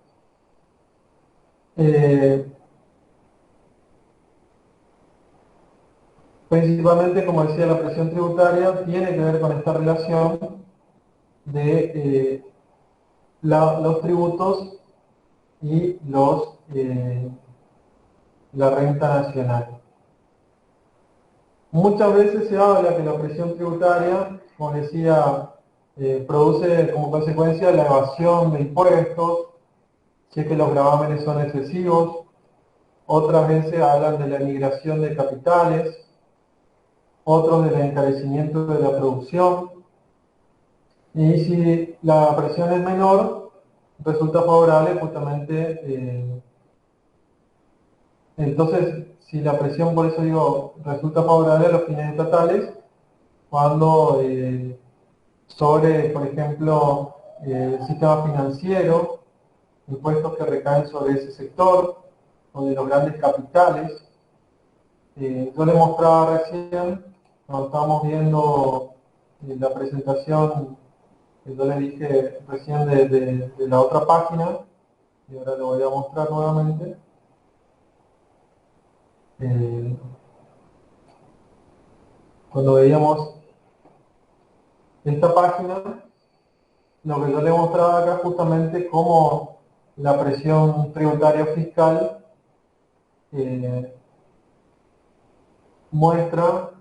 Principalmente, como decía, la presión tributaria tiene que ver con esta relación de los tributos y la renta nacional. Muchas veces se habla que la presión tributaria, como decía, produce como consecuencia la evasión de impuestos, si es que los gravámenes son excesivos. Otras veces hablan de la migración de capitales, otros del encarecimiento de la producción. Y si la presión es menor, resulta favorable justamente. Entonces, si la presión, por eso digo, resulta favorable a los fines estatales, cuando sobre, por ejemplo, el sistema financiero, impuestos que recaen sobre ese sector, o de los grandes capitales. Yo les mostraba recién, cuando estábamos viendo la presentación, que yo les dije recién de la otra página, y ahora lo voy a mostrar nuevamente. Cuando veíamos esta página, lo que yo les mostraba acá justamente cómo la presión tributaria fiscal muestra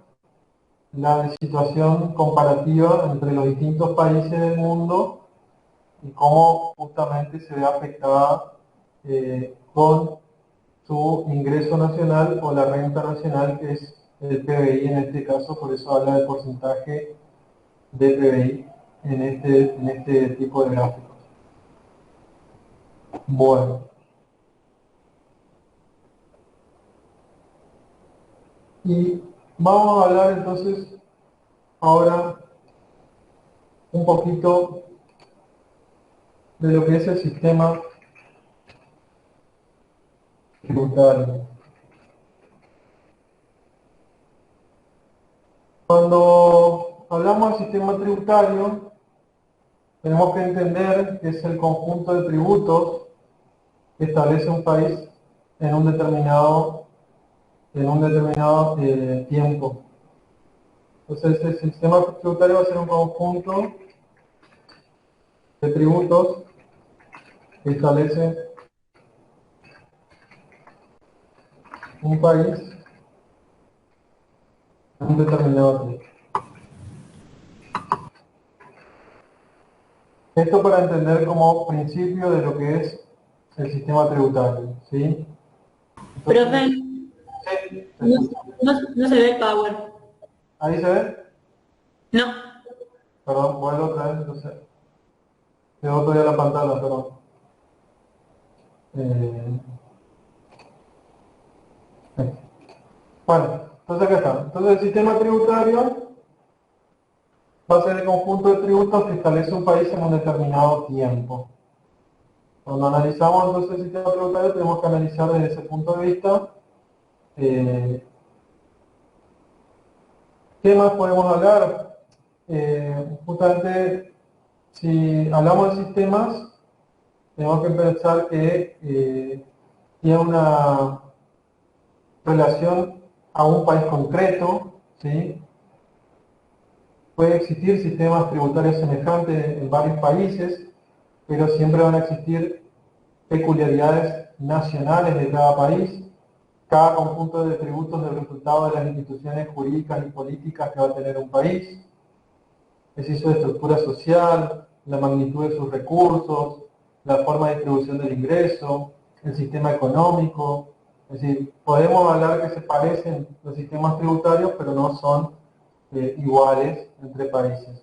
la situación comparativa entre los distintos países del mundo y cómo justamente se ve afectada con su ingreso nacional o la renta nacional, que es el PBI en este caso, por eso habla del porcentaje de PBI en este tipo de gráficos. Bueno. Y vamos a hablar entonces ahora un poquito de lo que es el sistema tributario. Cuando hablamos del sistema tributario, tenemos que entender que es el conjunto de tributos que establece un país en un determinado tiempo. Entonces, el sistema tributario va a ser un conjunto de tributos que establece un país en un determinado tiempo. Esto para entender como principio de lo que es el sistema tributario, ¿sí? Entonces, Profe, sí, no se ve el power. ¿ahí se ve? No. Perdón, vuelvo otra vez, entonces. Quedó todavía la pantalla, perdón. Bueno, entonces acá está. Entonces el sistema tributario va a ser el conjunto de tributos que establece un país en un determinado tiempo. Cuando analizamos entonces el sistema tributario tenemos que analizar desde ese punto de vista. ¿Qué más podemos hablar? Justamente, si hablamos de sistemas, tenemos que pensar que tiene una relación a un país concreto, ¿sí? Puede existir sistemas tributarios semejantes en varios países, pero siempre van a existir peculiaridades nacionales de cada país. Cada conjunto de tributos es el resultado de las instituciones jurídicas y políticas que va a tener un país. Es decir, su estructura social, la magnitud de sus recursos, la forma de distribución del ingreso, el sistema económico. Es decir, podemos hablar que se parecen los sistemas tributarios, pero no son iguales entre países.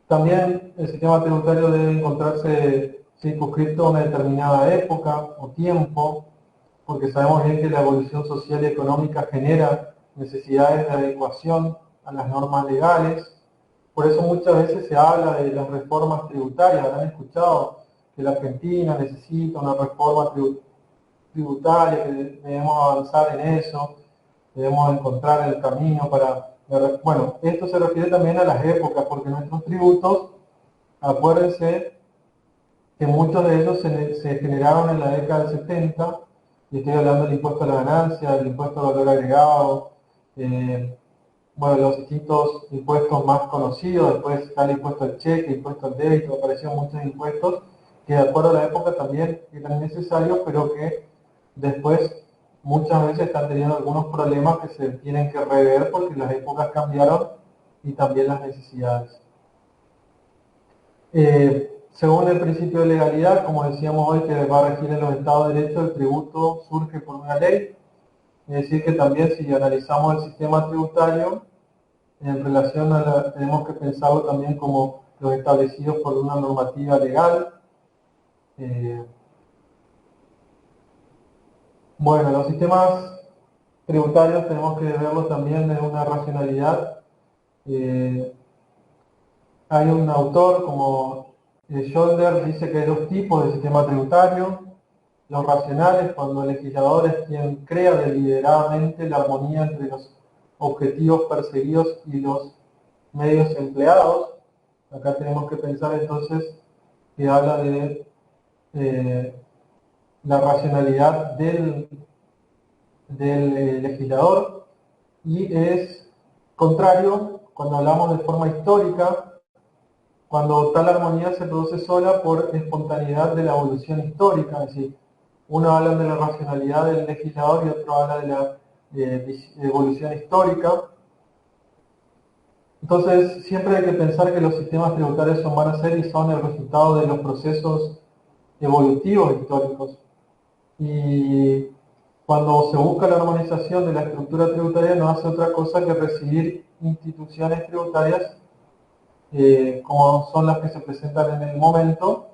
También el sistema tributario debe encontrarse circunscrito a una determinada época o tiempo, porque sabemos bien que la evolución social y económica genera necesidades de adecuación a las normas legales. Por eso muchas veces se habla de las reformas tributarias. Habrán escuchado que la Argentina necesita una reforma tributaria, que debemos avanzar en eso, debemos encontrar el camino para... Bueno, esto se refiere también a las épocas, porque nuestros tributos, acuérdense que muchos de ellos se generaron en la década del 70, y estoy hablando del impuesto a la ganancia, del impuesto al valor agregado, bueno, los distintos impuestos más conocidos, después está el impuesto al cheque, impuesto al débito, aparecieron muchos impuestos que de acuerdo a la época también eran necesarios, pero que después muchas veces están teniendo algunos problemas que se tienen que rever porque las épocas cambiaron y también las necesidades. Según el principio de legalidad, como decíamos hoy, que va a regir en los Estados de Derecho, el tributo surge por una ley. Es decir, que también si analizamos el sistema tributario, en relación a tenemos que pensarlo también como los establecidos por una normativa legal. Bueno, los sistemas tributarios tenemos que verlos también de una racionalidad. Hay un autor como Scholder, dice que hay dos tipos de sistema tributario. Los racionales, cuando el legislador es quien crea deliberadamente la armonía entre los objetivos perseguidos y los medios empleados. Acá tenemos que pensar entonces que habla de la racionalidad del legislador, y es contrario cuando hablamos de forma histórica, cuando tal armonía se produce sola por espontaneidad de la evolución histórica. Es decir, uno habla de la racionalidad del legislador y otro habla de la evolución histórica. Entonces, siempre hay que pensar que los sistemas tributarios van a ser y son el resultado de los procesos evolutivos históricos. Y cuando se busca la armonización de la estructura tributaria, no hace otra cosa que recibir instituciones tributarias como son las que se presentan en el momento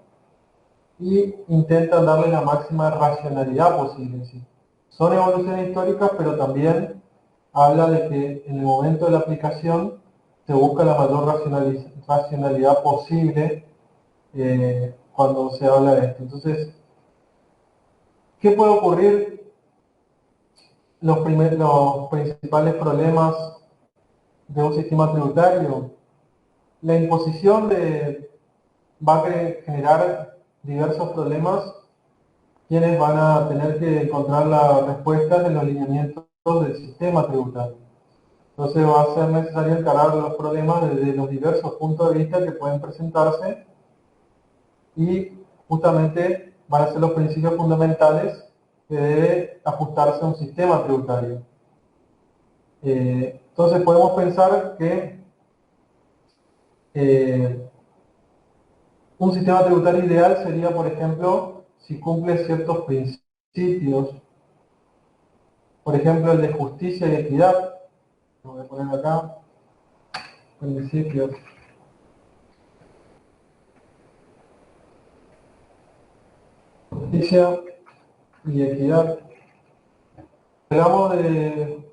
y intentan darle la máxima racionalidad posible. ¿Sí? Son evoluciones históricas, pero también habla de que en el momento de la aplicación se busca la mayor racionalidad posible cuando se habla de esto. Entonces, ¿qué puede ocurrir? Los principales problemas de un sistema tributario. La imposición va a generar diversos problemas, quienes van a tener que encontrar las respuestas en los lineamientos del sistema tributario. Entonces va a ser necesario encarar los problemas desde los diversos puntos de vista que pueden presentarse, y justamente van a ser los principios fundamentales que debe ajustarse a un sistema tributario. Entonces podemos pensar que un sistema tributario ideal sería, por ejemplo, si cumple ciertos principios. Por ejemplo, el de justicia y equidad. Lo voy a poner acá. Principios. Justicia y equidad. Hablamos de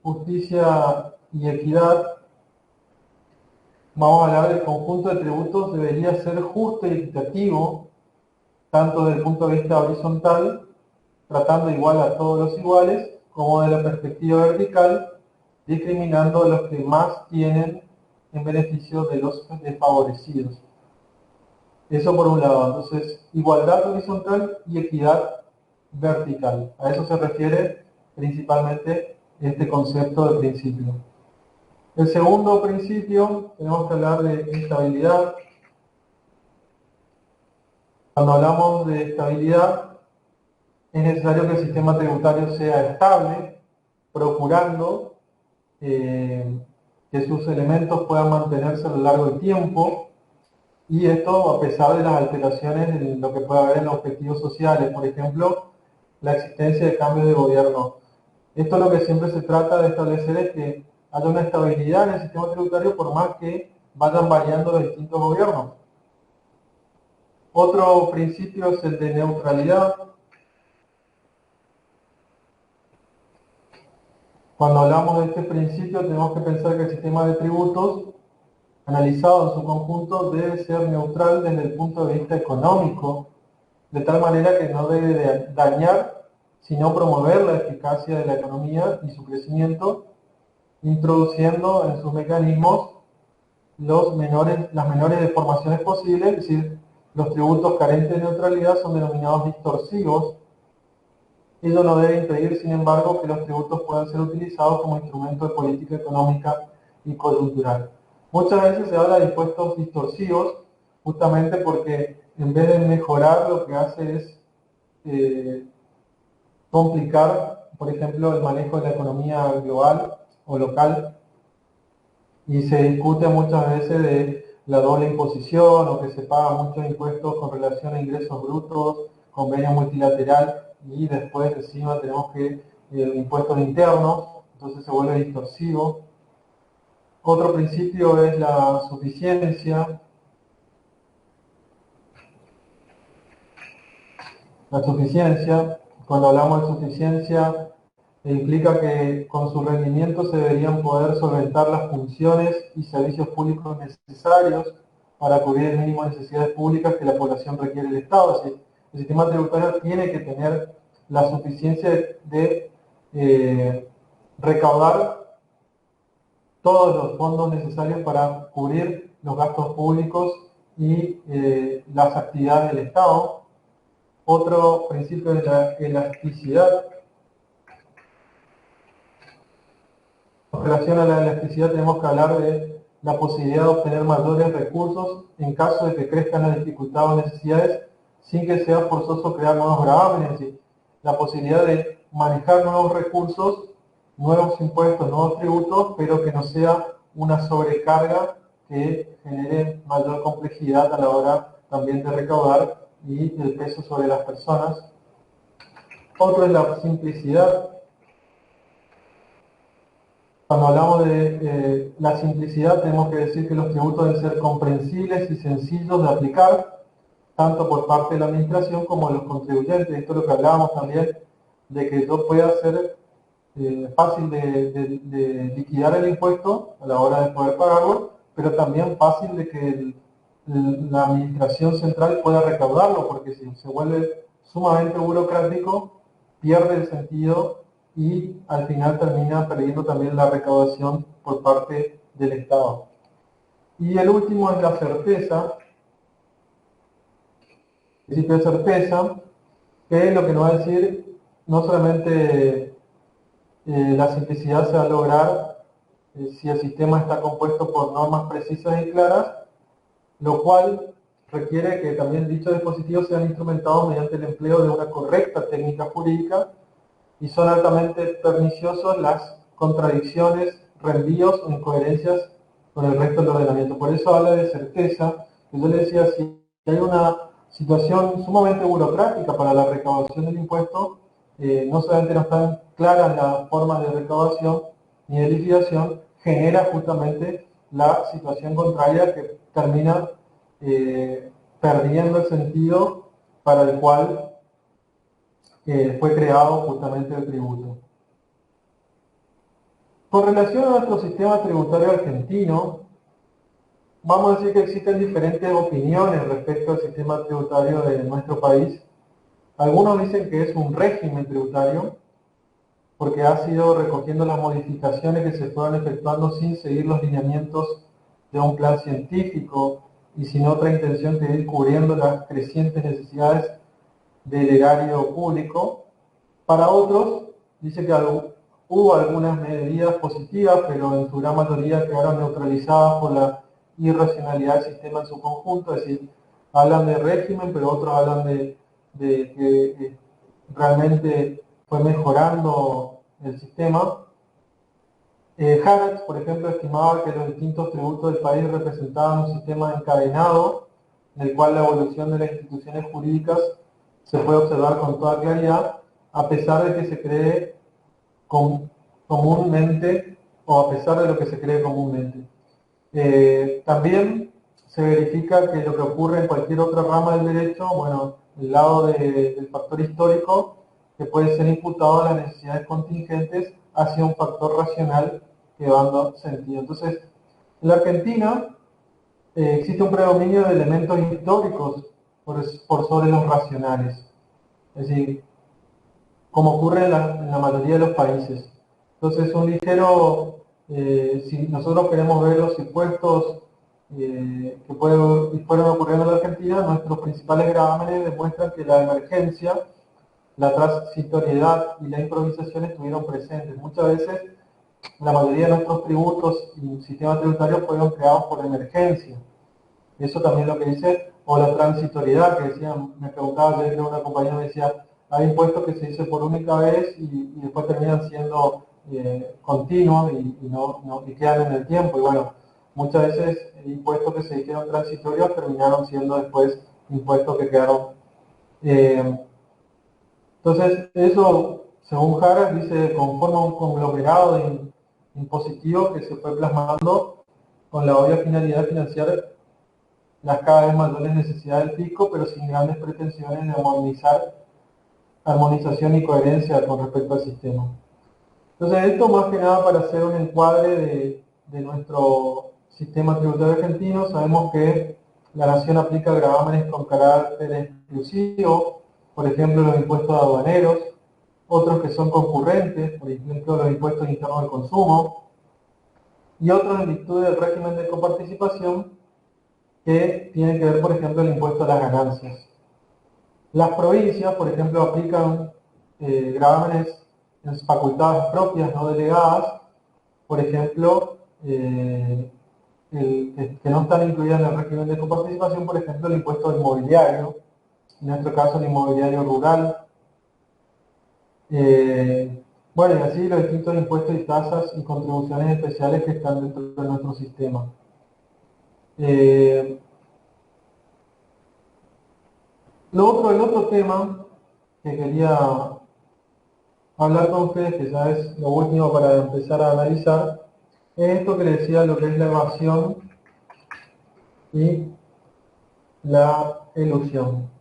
justicia y equidad. Vamos a hablar del conjunto de tributos debería ser justo y equitativo, tanto desde el punto de vista horizontal, tratando igual a todos los iguales, como de la perspectiva vertical, discriminando a los que más tienen en beneficio de los desfavorecidos. Eso por un lado. Entonces, igualdad horizontal y equidad vertical. A eso se refiere principalmente este concepto de principio. El segundo principio, tenemos que hablar de estabilidad. Cuando hablamos de estabilidad, es necesario que el sistema tributario sea estable, procurando que sus elementos puedan mantenerse a lo largo del tiempo, y esto a pesar de las alteraciones en lo que puede haber en los objetivos sociales, por ejemplo, la existencia de cambios de gobierno. Esto lo que siempre se trata de establecer es que haya una estabilidad en el sistema tributario por más que vayan variando los distintos gobiernos. Otro principio es el de neutralidad. Cuando hablamos de este principio tenemos que pensar que el sistema de tributos, analizado en su conjunto, debe ser neutral desde el punto de vista económico, de tal manera que no debe dañar, sino promover la eficacia de la economía y su crecimiento, introduciendo en sus mecanismos las menores deformaciones posibles. Es decir, los tributos carentes de neutralidad son denominados distorsivos. Ello no debe impedir, sin embargo, que los tributos puedan ser utilizados como instrumento de política económica y coyuntural. Muchas veces se habla de impuestos distorsivos, justamente porque en vez de mejorar, lo que hace es complicar, por ejemplo, el manejo de la economía global o local, y se discute muchas veces de la doble imposición o que se paga muchos impuestos con relación a ingresos brutos, convenio multilateral, y después encima tenemos que impuestos internos, entonces se vuelve distorsivo. Otro principio es la suficiencia. La suficiencia, cuando hablamos de suficiencia, implica que con su rendimiento se deberían poder solventar las funciones y servicios públicos necesarios para cubrir el mínimo de necesidades públicas que la población requiere del Estado. Es decir, el sistema tributario tiene que tener la suficiencia de recaudar todos los fondos necesarios para cubrir los gastos públicos y las actividades del Estado. Otro principio es la elasticidad. En relación a la elasticidad tenemos que hablar de la posibilidad de obtener mayores recursos en caso de que crezcan las dificultades o necesidades sin que sea forzoso crear nuevos gravámenes, es decir, la posibilidad de manejar nuevos recursos, nuevos impuestos, nuevos tributos, pero que no sea una sobrecarga que genere mayor complejidad a la hora también de recaudar y el peso sobre las personas. Otro es la simplicidad. Cuando hablamos de la simplicidad, tenemos que decir que los tributos deben ser comprensibles y sencillos de aplicar, tanto por parte de la administración como de los contribuyentes. Esto es lo que hablábamos también, de que yo pueda ser fácil de liquidar el impuesto a la hora de poder pagarlo, pero también fácil de que la administración central pueda recaudarlo, porque si se vuelve sumamente burocrático, pierde el sentido y al final termina perdiendo también la recaudación por parte del Estado. Y el último es la certeza, el principio de certeza, que es lo que nos va a decir no solamente la simplicidad se va a lograr si el sistema está compuesto por normas precisas y claras, lo cual requiere que también dichos dispositivos sean instrumentados mediante el empleo de una correcta técnica jurídica, y son altamente perniciosos las contradicciones, reenvíos o incoherencias con el resto del ordenamiento. Por eso habla de certeza, que yo le decía, si hay una situación sumamente burocrática para la recaudación del impuesto, no solamente no están claras las formas de recaudación ni de liquidación, genera justamente la situación contraria que termina perdiendo el sentido para el cual fue creado justamente el tributo. Con relación a nuestro sistema tributario argentino, vamos a decir que existen diferentes opiniones respecto al sistema tributario de nuestro país. Algunos dicen que es un régimen tributario, porque ha sido recogiendo las modificaciones que se fueron efectuando sin seguir los lineamientos de un plan científico y sin otra intención que ir cubriendo las crecientes necesidades del erario público. Para otros, dice que hubo algunas medidas positivas, pero en su gran mayoría quedaron neutralizadas por la irracionalidad del sistema en su conjunto, es decir, hablan de régimen, pero otros hablan de que realmente fue mejorando el sistema. Harats, por ejemplo, estimaba que los distintos tributos del país representaban un sistema encadenado, en el cual la evolución de las instituciones jurídicas se puede observar con toda claridad, a pesar de que se cree comúnmente, o a pesar de lo que se cree comúnmente. También se verifica que lo que ocurre en cualquier otra rama del derecho, bueno, el lado del factor histórico, que puede ser imputado a las necesidades contingentes, hacia un factor racional que va dando sentido. Entonces, en la Argentina existe un predominio de elementos históricos por sobre los racionales. Es decir, como ocurre en la mayoría de los países. Entonces, un ligero, si nosotros queremos ver los impuestos que fueron ocurriendo en la Argentina, nuestros principales gravámenes demuestran que la emergencia la transitoriedad y la improvisación estuvieron presentes. Muchas veces la mayoría de nuestros tributos y sistemas tributarios fueron creados por emergencia. Eso también lo que dice, o la transitoriedad, que decían, me preguntaba ayer que una compañía me decía, hay impuestos que se dicen por única vez y después terminan siendo continuos y quedan en el tiempo. Y bueno, muchas veces impuestos que se dijeron transitorios terminaron siendo después impuestos que quedaron. Entonces, eso, según Harris, dice, conforma un conglomerado de impositivos que se fue plasmando con la obvia finalidad de financiar las cada vez mayores necesidades del fisco, pero sin grandes pretensiones de armonización y coherencia con respecto al sistema. Entonces, esto más que nada para hacer un encuadre de nuestro sistema tributario argentino. Sabemos que la nación aplica gravámenes con carácter exclusivo, por ejemplo los impuestos aduaneros, otros que son concurrentes, por ejemplo los impuestos internos al consumo, y otros en virtud del régimen de coparticipación que tienen que ver, por ejemplo, el impuesto a las ganancias. Las provincias, por ejemplo, aplican gravámenes en facultades propias no delegadas, por ejemplo, que no están incluidas en el régimen de coparticipación, por ejemplo, el impuesto inmobiliario, en nuestro caso el inmobiliario rural, bueno, y así los distintos impuestos y tasas y contribuciones especiales que están dentro de nuestro sistema. El otro tema que quería hablar con ustedes, que ya es lo último para empezar a analizar, es esto que les decía, lo que es la evasión y la elusión.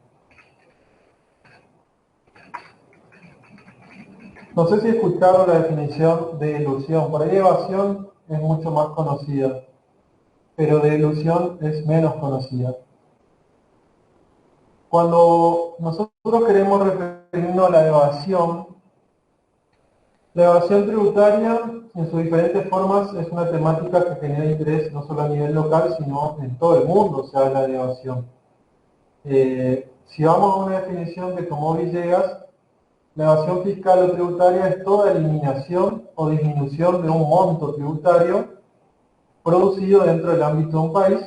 No sé si escucharon la definición de elusión. Por ahí evasión es mucho más conocida, pero de elusión es menos conocida. Cuando nosotros queremos referirnos a la evasión tributaria en sus diferentes formas es una temática que genera interés no solo a nivel local, sino en todo el mundo se habla de evasión. Si vamos a una definición de Tomó Villegas, la evasión fiscal o tributaria es toda eliminación o disminución de un monto tributario producido dentro del ámbito de un país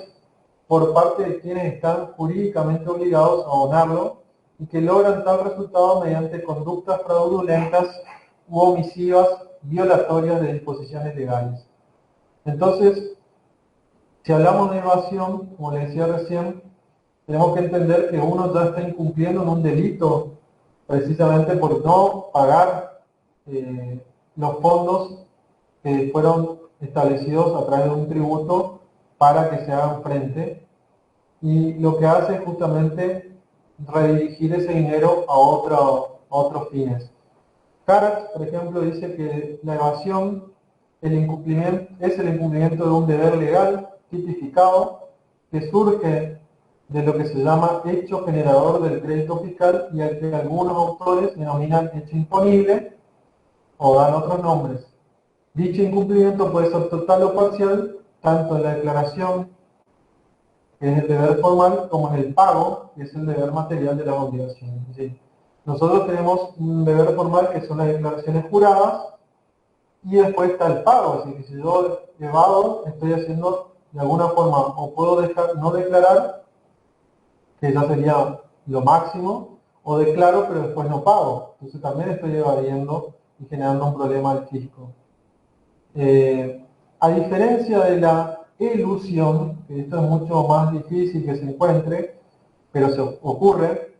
por parte de quienes están jurídicamente obligados a abonarlo y que logran tal resultado mediante conductas fraudulentas u omisivas violatorias de disposiciones legales. Entonces, si hablamos de evasión, como les decía recién, tenemos que entender que uno ya está incumpliendo en un delito precisamente por no pagar los fondos que fueron establecidos a través de un tributo para que se hagan frente, y lo que hace es justamente redirigir ese dinero a otros fines. Karatz, por ejemplo, dice que la evasión es el incumplimiento de un deber legal tipificado que surge de lo que se llama hecho generador del crédito fiscal y al que algunos autores denominan hecho imponible o dan otros nombres. Dicho incumplimiento puede ser total o parcial, tanto en la declaración, que es el deber formal, como en el pago, que es el deber material de las obligaciones. Es decir, nosotros tenemos un deber formal que son las declaraciones juradas, y después está el pago, es decir, que si yo evado, estoy haciendo de alguna forma, o puedo dejar no declarar, que ya sería lo máximo, o declaro pero después no pago. Entonces también estoy evadiendo y generando un problema al fisco. A diferencia de la elusión, que esto es mucho más difícil que se encuentre, pero se ocurre,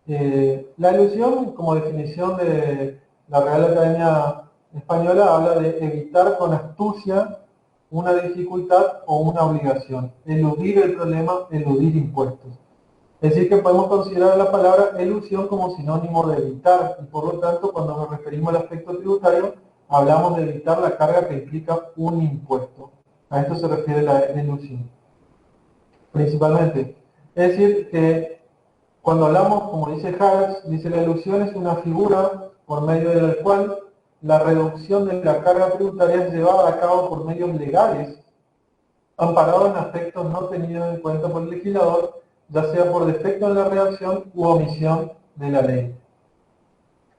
la elusión, como definición de la Real Academia Española, habla de evitar con astucia una dificultad o una obligación, eludir el problema, eludir impuestos. Es decir, que podemos considerar la palabra elusión como sinónimo de evitar, y por lo tanto, cuando nos referimos al aspecto tributario, hablamos de evitar la carga que implica un impuesto. A esto se refiere la elusión, principalmente. Es decir, que cuando hablamos, como dice Harris, dice la elusión es una figura por medio de la cual la reducción de la carga tributaria es llevada a cabo por medios legales, amparados en aspectos no tenidos en cuenta por el legislador, ya sea por defecto en la redacción u omisión de la ley.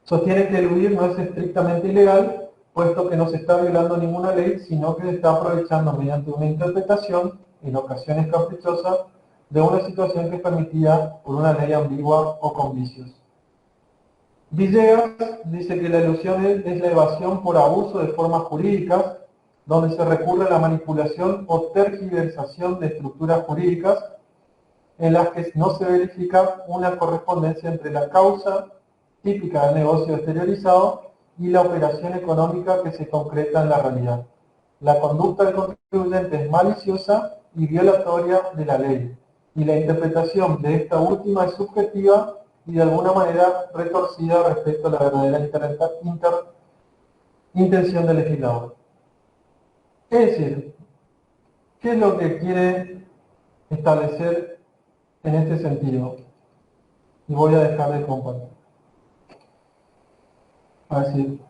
sostiene que eludir no es estrictamente ilegal, puesto que no se está violando ninguna ley, sino que se está aprovechando mediante una interpretación, en ocasiones caprichosa, de una situación que es permitida por una ley ambigua o con vicios. Villegas dice que la elusión es la evasión por abuso de formas jurídicas, donde se recurre a la manipulación o tergiversación de estructuras jurídicas en las que no se verifica una correspondencia entre la causa típica del negocio exteriorizado y la operación económica que se concreta en la realidad. La conducta del contribuyente es maliciosa y violatoria de la ley, y la interpretación de esta última es subjetiva y de alguna manera retorcida respecto a la verdadera intención del legislador. Es decir, ¿qué es lo que quiere establecer en este sentido? Y voy a dejar de compartir. Así.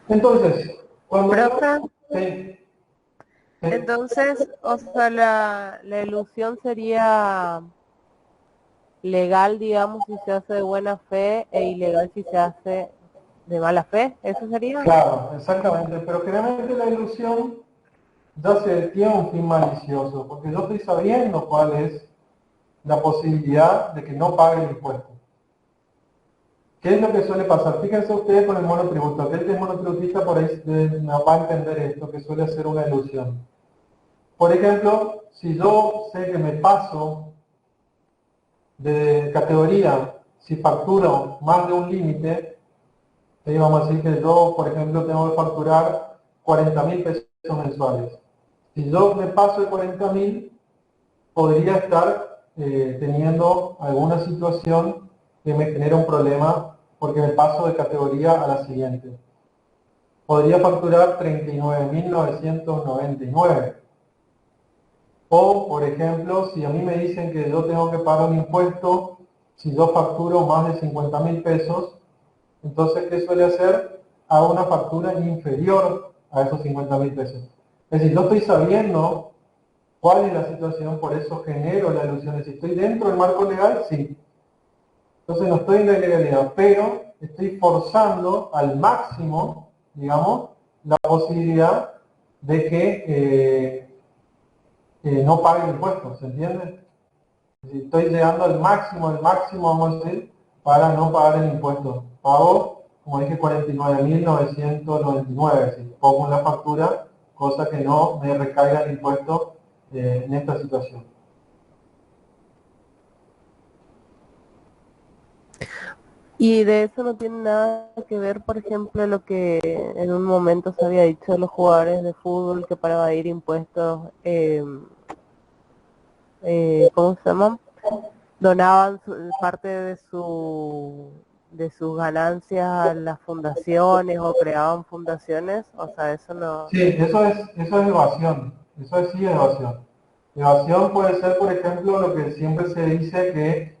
Entonces, cuando... Profe, Sí. entonces, o sea, la ilusión sería legal, digamos, si se hace de buena fe e ilegal si se hace de mala fe, ¿eso sería? Claro, exactamente, pero generalmente la ilusión ya se tiene un fin malicioso, porque yo estoy sabiendo cuál es la posibilidad de que no pague el impuesto. ¿Qué es lo que suele pasar? Fíjense ustedes con el monotributo. Aquel que es monotributista por ahí no va a entender esto, que suele ser una ilusión. Por ejemplo, si yo sé que me paso de categoría, si facturo más de un límite, vamos a decir que yo, por ejemplo, tengo que facturar 40.000 pesos mensuales. Si yo me paso de 40.000, podría estar teniendo alguna situación que me genera un problema porque me paso de categoría a la siguiente. Podría facturar 39.999. O, por ejemplo, si a mí me dicen que yo tengo que pagar un impuesto, si yo facturo más de 50.000 pesos, entonces, ¿qué suele hacer? Hago una factura inferior a esos 50.000 pesos. Es decir, yo estoy sabiendo cuál es la situación, por eso genero la ilusión. Si estoy dentro del marco legal, sí. Entonces no estoy en la ilegalidad, pero estoy forzando al máximo, digamos, la posibilidad de que no pague el impuesto, ¿se entiende? Estoy llegando al máximo, vamos a decir, para no pagar el impuesto. Pago, como dije, 49.999, si pongo en la factura, cosa que no me recaiga el impuesto en esta situación. Y de eso no tiene nada que ver, por ejemplo, lo que en un momento se había dicho de los jugadores de fútbol que para evadir impuestos, ¿cómo se llaman? Donaban parte de sus ganancias a las fundaciones o creaban fundaciones, o sea, eso no... Sí, eso es evasión, eso sí es evasión. Evasión puede ser, por ejemplo, lo que siempre se dice que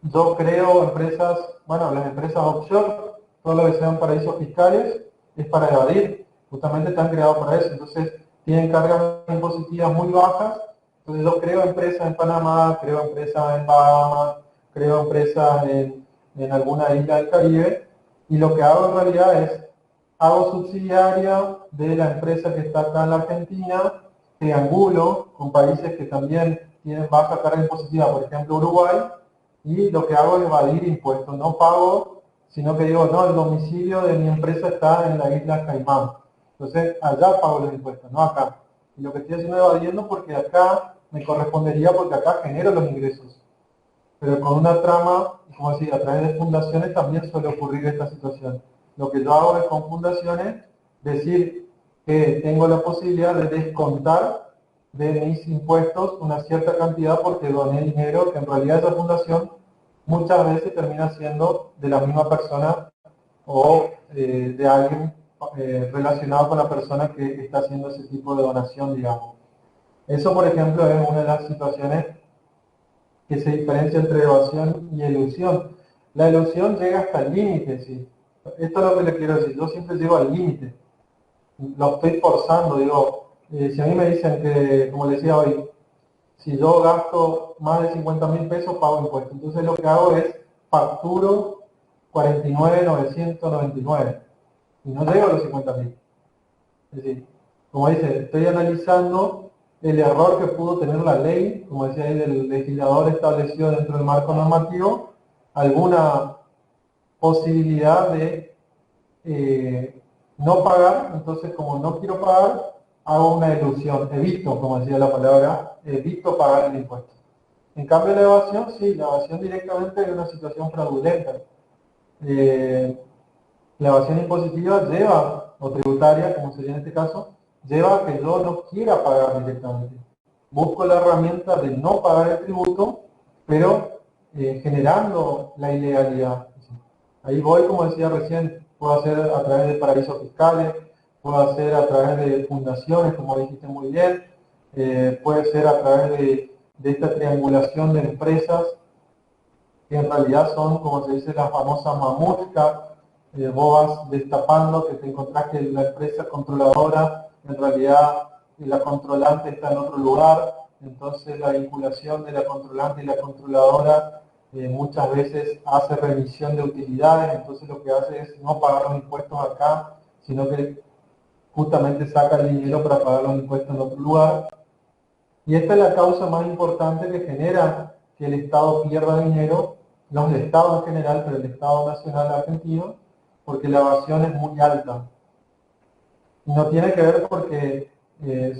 yo creo empresas, bueno, las empresas offshore, todo lo que sean paraísos fiscales, es para evadir, justamente están creados para eso, entonces tienen cargas impositivas muy bajas, entonces yo creo empresas en Panamá, creo empresas en Bahamas, creo empresas en alguna isla del Caribe, y lo que hago en realidad es, hago subsidiaria de la empresa que está acá en la Argentina, triangulo con países que también tienen baja carga impositiva, por ejemplo Uruguay, y lo que hago es evadir impuestos. No pago, sino que digo, no, el domicilio de mi empresa está en la isla Caimán. Entonces, allá pago los impuestos, no acá. Y lo que estoy haciendo es evadiendo porque acá me correspondería porque acá genero los ingresos. Pero con una trama, como decía, a través de fundaciones también suele ocurrir esta situación. Lo que yo hago es con fundaciones decir que tengo la posibilidad de descontar de mis impuestos una cierta cantidad porque doné dinero que en realidad esa fundación muchas veces termina siendo de la misma persona o de alguien relacionado con la persona que está haciendo ese tipo de donación, digamos. Eso, por ejemplo, es una de las situaciones que se diferencia entre evasión y elusión. La elusión llega hasta el límite, ¿sí? Esto es lo que le quiero decir, yo siempre llego al límite. Lo estoy forzando, digo, si a mí me dicen que, como les decía hoy, si yo gasto más de 50.000 pesos, pago impuestos. Entonces lo que hago es facturo 49.999 y no llego a los 50.000. Es decir, como dice, estoy analizando el error que pudo tener la ley, como decía ahí, el legislador estableció dentro del marco normativo, alguna posibilidad de no pagar. Entonces, como no quiero pagar, hago una elusión, evito, como decía la palabra, evito pagar el impuesto. En cambio, la evasión, sí, la evasión directamente es una situación fraudulenta. La evasión impositiva lleva, o tributaria, como sería en este caso, lleva a que yo no quiera pagar directamente. Busco la herramienta de no pagar el tributo, pero generando la ilegalidad. Ahí voy, como decía recién, puedo hacer a través de paraísos fiscales, puedo hacer a través de fundaciones, como dijiste muy bien, puede ser a través de esta triangulación de empresas, que en realidad son, como se dice, las famosas mamushkas. Vos vas destapando que te encontrás que la empresa controladora, en realidad la controlante está en otro lugar, entonces la vinculación de la controlante y la controladora muchas veces hace remisión de utilidades, entonces lo que hace es no pagar los impuestos acá, sino que justamente saca el dinero para pagar los impuestos en otro lugar. Y esta es la causa más importante que genera que el Estado pierda dinero, no el Estado en general, pero el Estado nacional argentino, porque la evasión es muy alta. Y no tiene que ver porque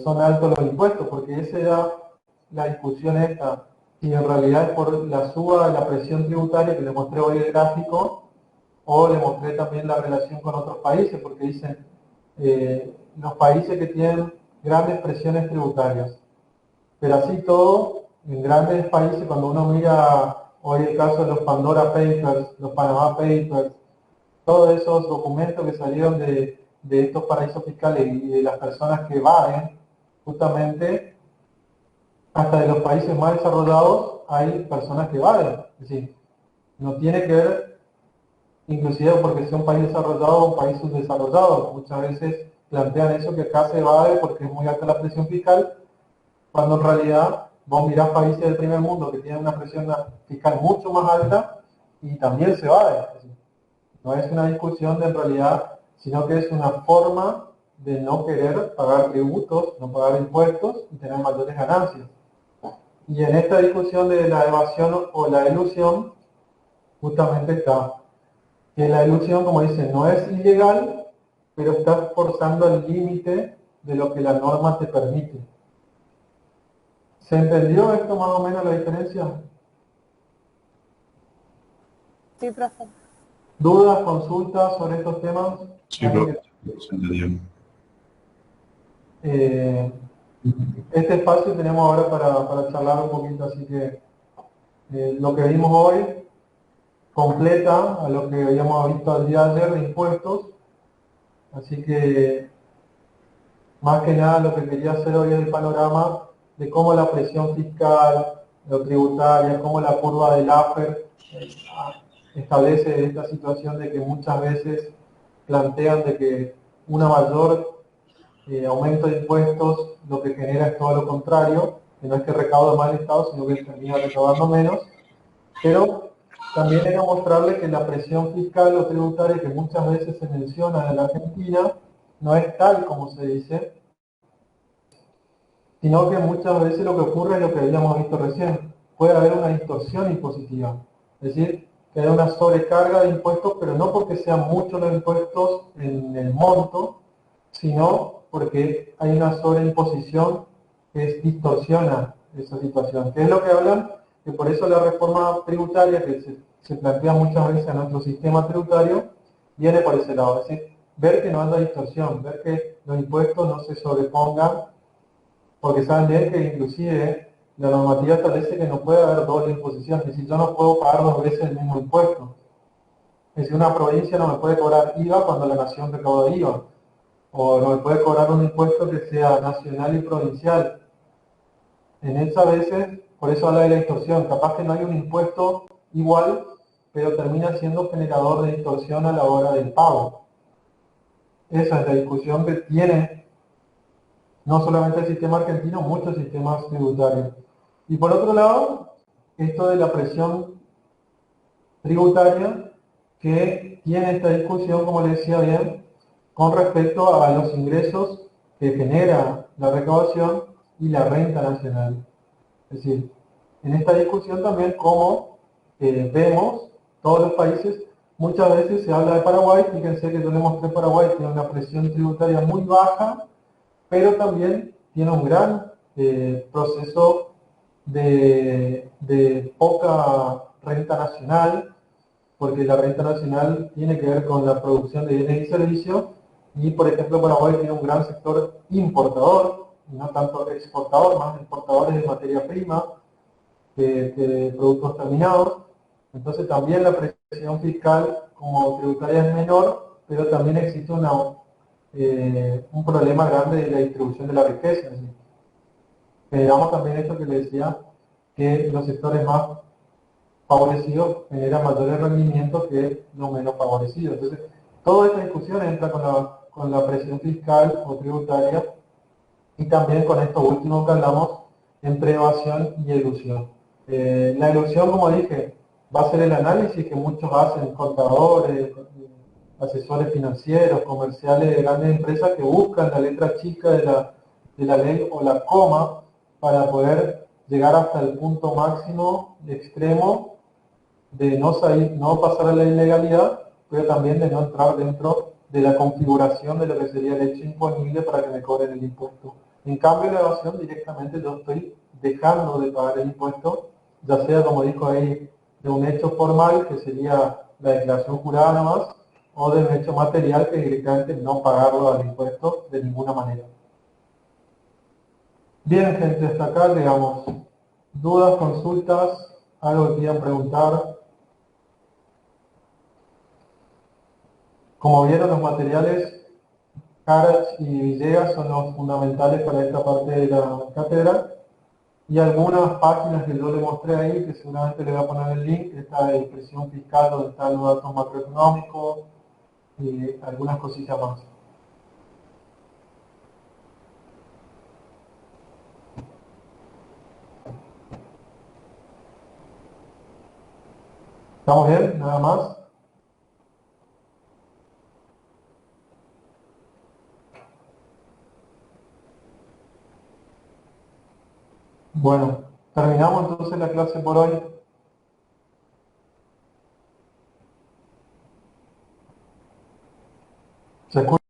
son altos los impuestos, porque esa era la discusión esta, y en realidad es por la suba de la presión tributaria que le mostré hoy el gráfico, o le mostré también la relación con otros países, porque dicen los países que tienen grandes presiones tributarias. Pero así todo, en grandes países, cuando uno mira hoy el caso de los Pandora Papers, los Panama Papers, todos esos documentos que salieron de estos paraísos fiscales y de las personas que evaden, justamente, hasta de los países más desarrollados hay personas que evaden. Es decir, no tiene que ver, inclusive porque sea un país desarrollado o un país subdesarrollado. Muchas veces plantean eso, que acá se evade porque es muy alta la presión fiscal, cuando en realidad vos mirás países del primer mundo que tienen una presión fiscal mucho más alta y también se evade. No es una discusión de en realidad, sino que es una forma de no querer pagar tributos, no pagar impuestos y tener mayores ganancias. Y en esta discusión de la evasión o la elusión, justamente está que la elusión, como dice, no es ilegal, pero está forzando el límite de lo que la norma te permite. ¿Se entendió esto más o menos la diferencia? Sí, profe. ¿Dudas, consultas sobre estos temas? Sí, profe, se entendió. Este espacio tenemos ahora para charlar un poquito, así que lo que vimos hoy completa a lo que habíamos visto el día de ayer de impuestos, así que más que nada lo que quería hacer hoy es el panorama de cómo la presión fiscal, lo tributaria, cómo la curva del AFER establece esta situación de que muchas veces plantean de que una mayor aumento de impuestos lo que genera es todo lo contrario, que no es que recauda más el Estado, sino que termina recaudando menos, pero también era mostrarle que la presión fiscal o tributaria que muchas veces se menciona en la Argentina no es tal como se dice, sino que muchas veces lo que ocurre es lo que habíamos visto recién, puede haber una distorsión impositiva, es decir, que hay una sobrecarga de impuestos, pero no porque sean muchos los impuestos en el monto, sino porque hay una sobreimposición que distorsiona esa situación, que es lo que hablan, que por eso la reforma tributaria que se plantea muchas veces en nuestro sistema tributario, viene por ese lado, es decir, ver que no haya distorsión, ver que los impuestos no se sobrepongan, porque saben bien que inclusive la normativa establece que no puede haber doble imposición, es decir, yo no puedo pagar dos veces el mismo impuesto. Es decir, una provincia no me puede cobrar IVA cuando la nación recauda IVA, o no me puede cobrar un impuesto que sea nacional y provincial. En esas veces, por eso habla de la distorsión, capaz que no hay un impuesto igual, pero termina siendo generador de distorsión a la hora del pago. Esa es la discusión que tiene no solamente el sistema argentino, muchos sistemas tributarios. Y por otro lado, esto de la presión tributaria que tiene esta discusión, como les decía bien, con respecto a los ingresos que genera la recaudación y la renta nacional. Es decir, en esta discusión también como vemos todos los países, muchas veces se habla de Paraguay, fíjense que yo les mostré Paraguay, tiene una presión tributaria muy baja, pero también tiene un gran proceso de poca renta nacional, porque la renta nacional tiene que ver con la producción de bienes y servicios, y por ejemplo Paraguay tiene un gran sector importador, y no tanto exportador, más exportadores de materia prima, de productos terminados. Entonces también la presión fiscal como tributaria es menor, pero también existe un problema grande de la distribución de la riqueza. Generamos también esto que les decía, que los sectores más favorecidos generan mayores rendimientos que los menos favorecidos. Entonces, toda esta discusión entra con la presión fiscal o tributaria y también con esto último que hablamos entre evasión y elusión. La elusión, como dije, va a ser el análisis que muchos hacen, contadores, asesores financieros, comerciales de grandes empresas que buscan la letra chica de la ley o la coma para poder llegar hasta el punto máximo extremo de no pasar a la ilegalidad, pero también de no entrar dentro de la configuración de lo que sería el hecho imponible para que me cobren el impuesto. En cambio, la evasión directamente yo estoy dejando de pagar el impuesto, ya sea, como dijo ahí, de un hecho formal, que sería la declaración jurada nada más, o de un hecho material, que directamente no pagarlo al impuesto de ninguna manera. Bien, gente, hasta acá llegamos. ¿Dudas, consultas, algo que quieran preguntar? Como vieron, los materiales Caras y Villegas son los fundamentales para esta parte de la cátedra, y algunas páginas que yo le mostré ahí, que seguramente le voy a poner el link, esta de presión fiscal donde están los datos macroeconómicos y algunas cositas más. ¿Estamos bien? ¿Nada más? Bueno, terminamos entonces la clase por hoy. ¿Se escucha?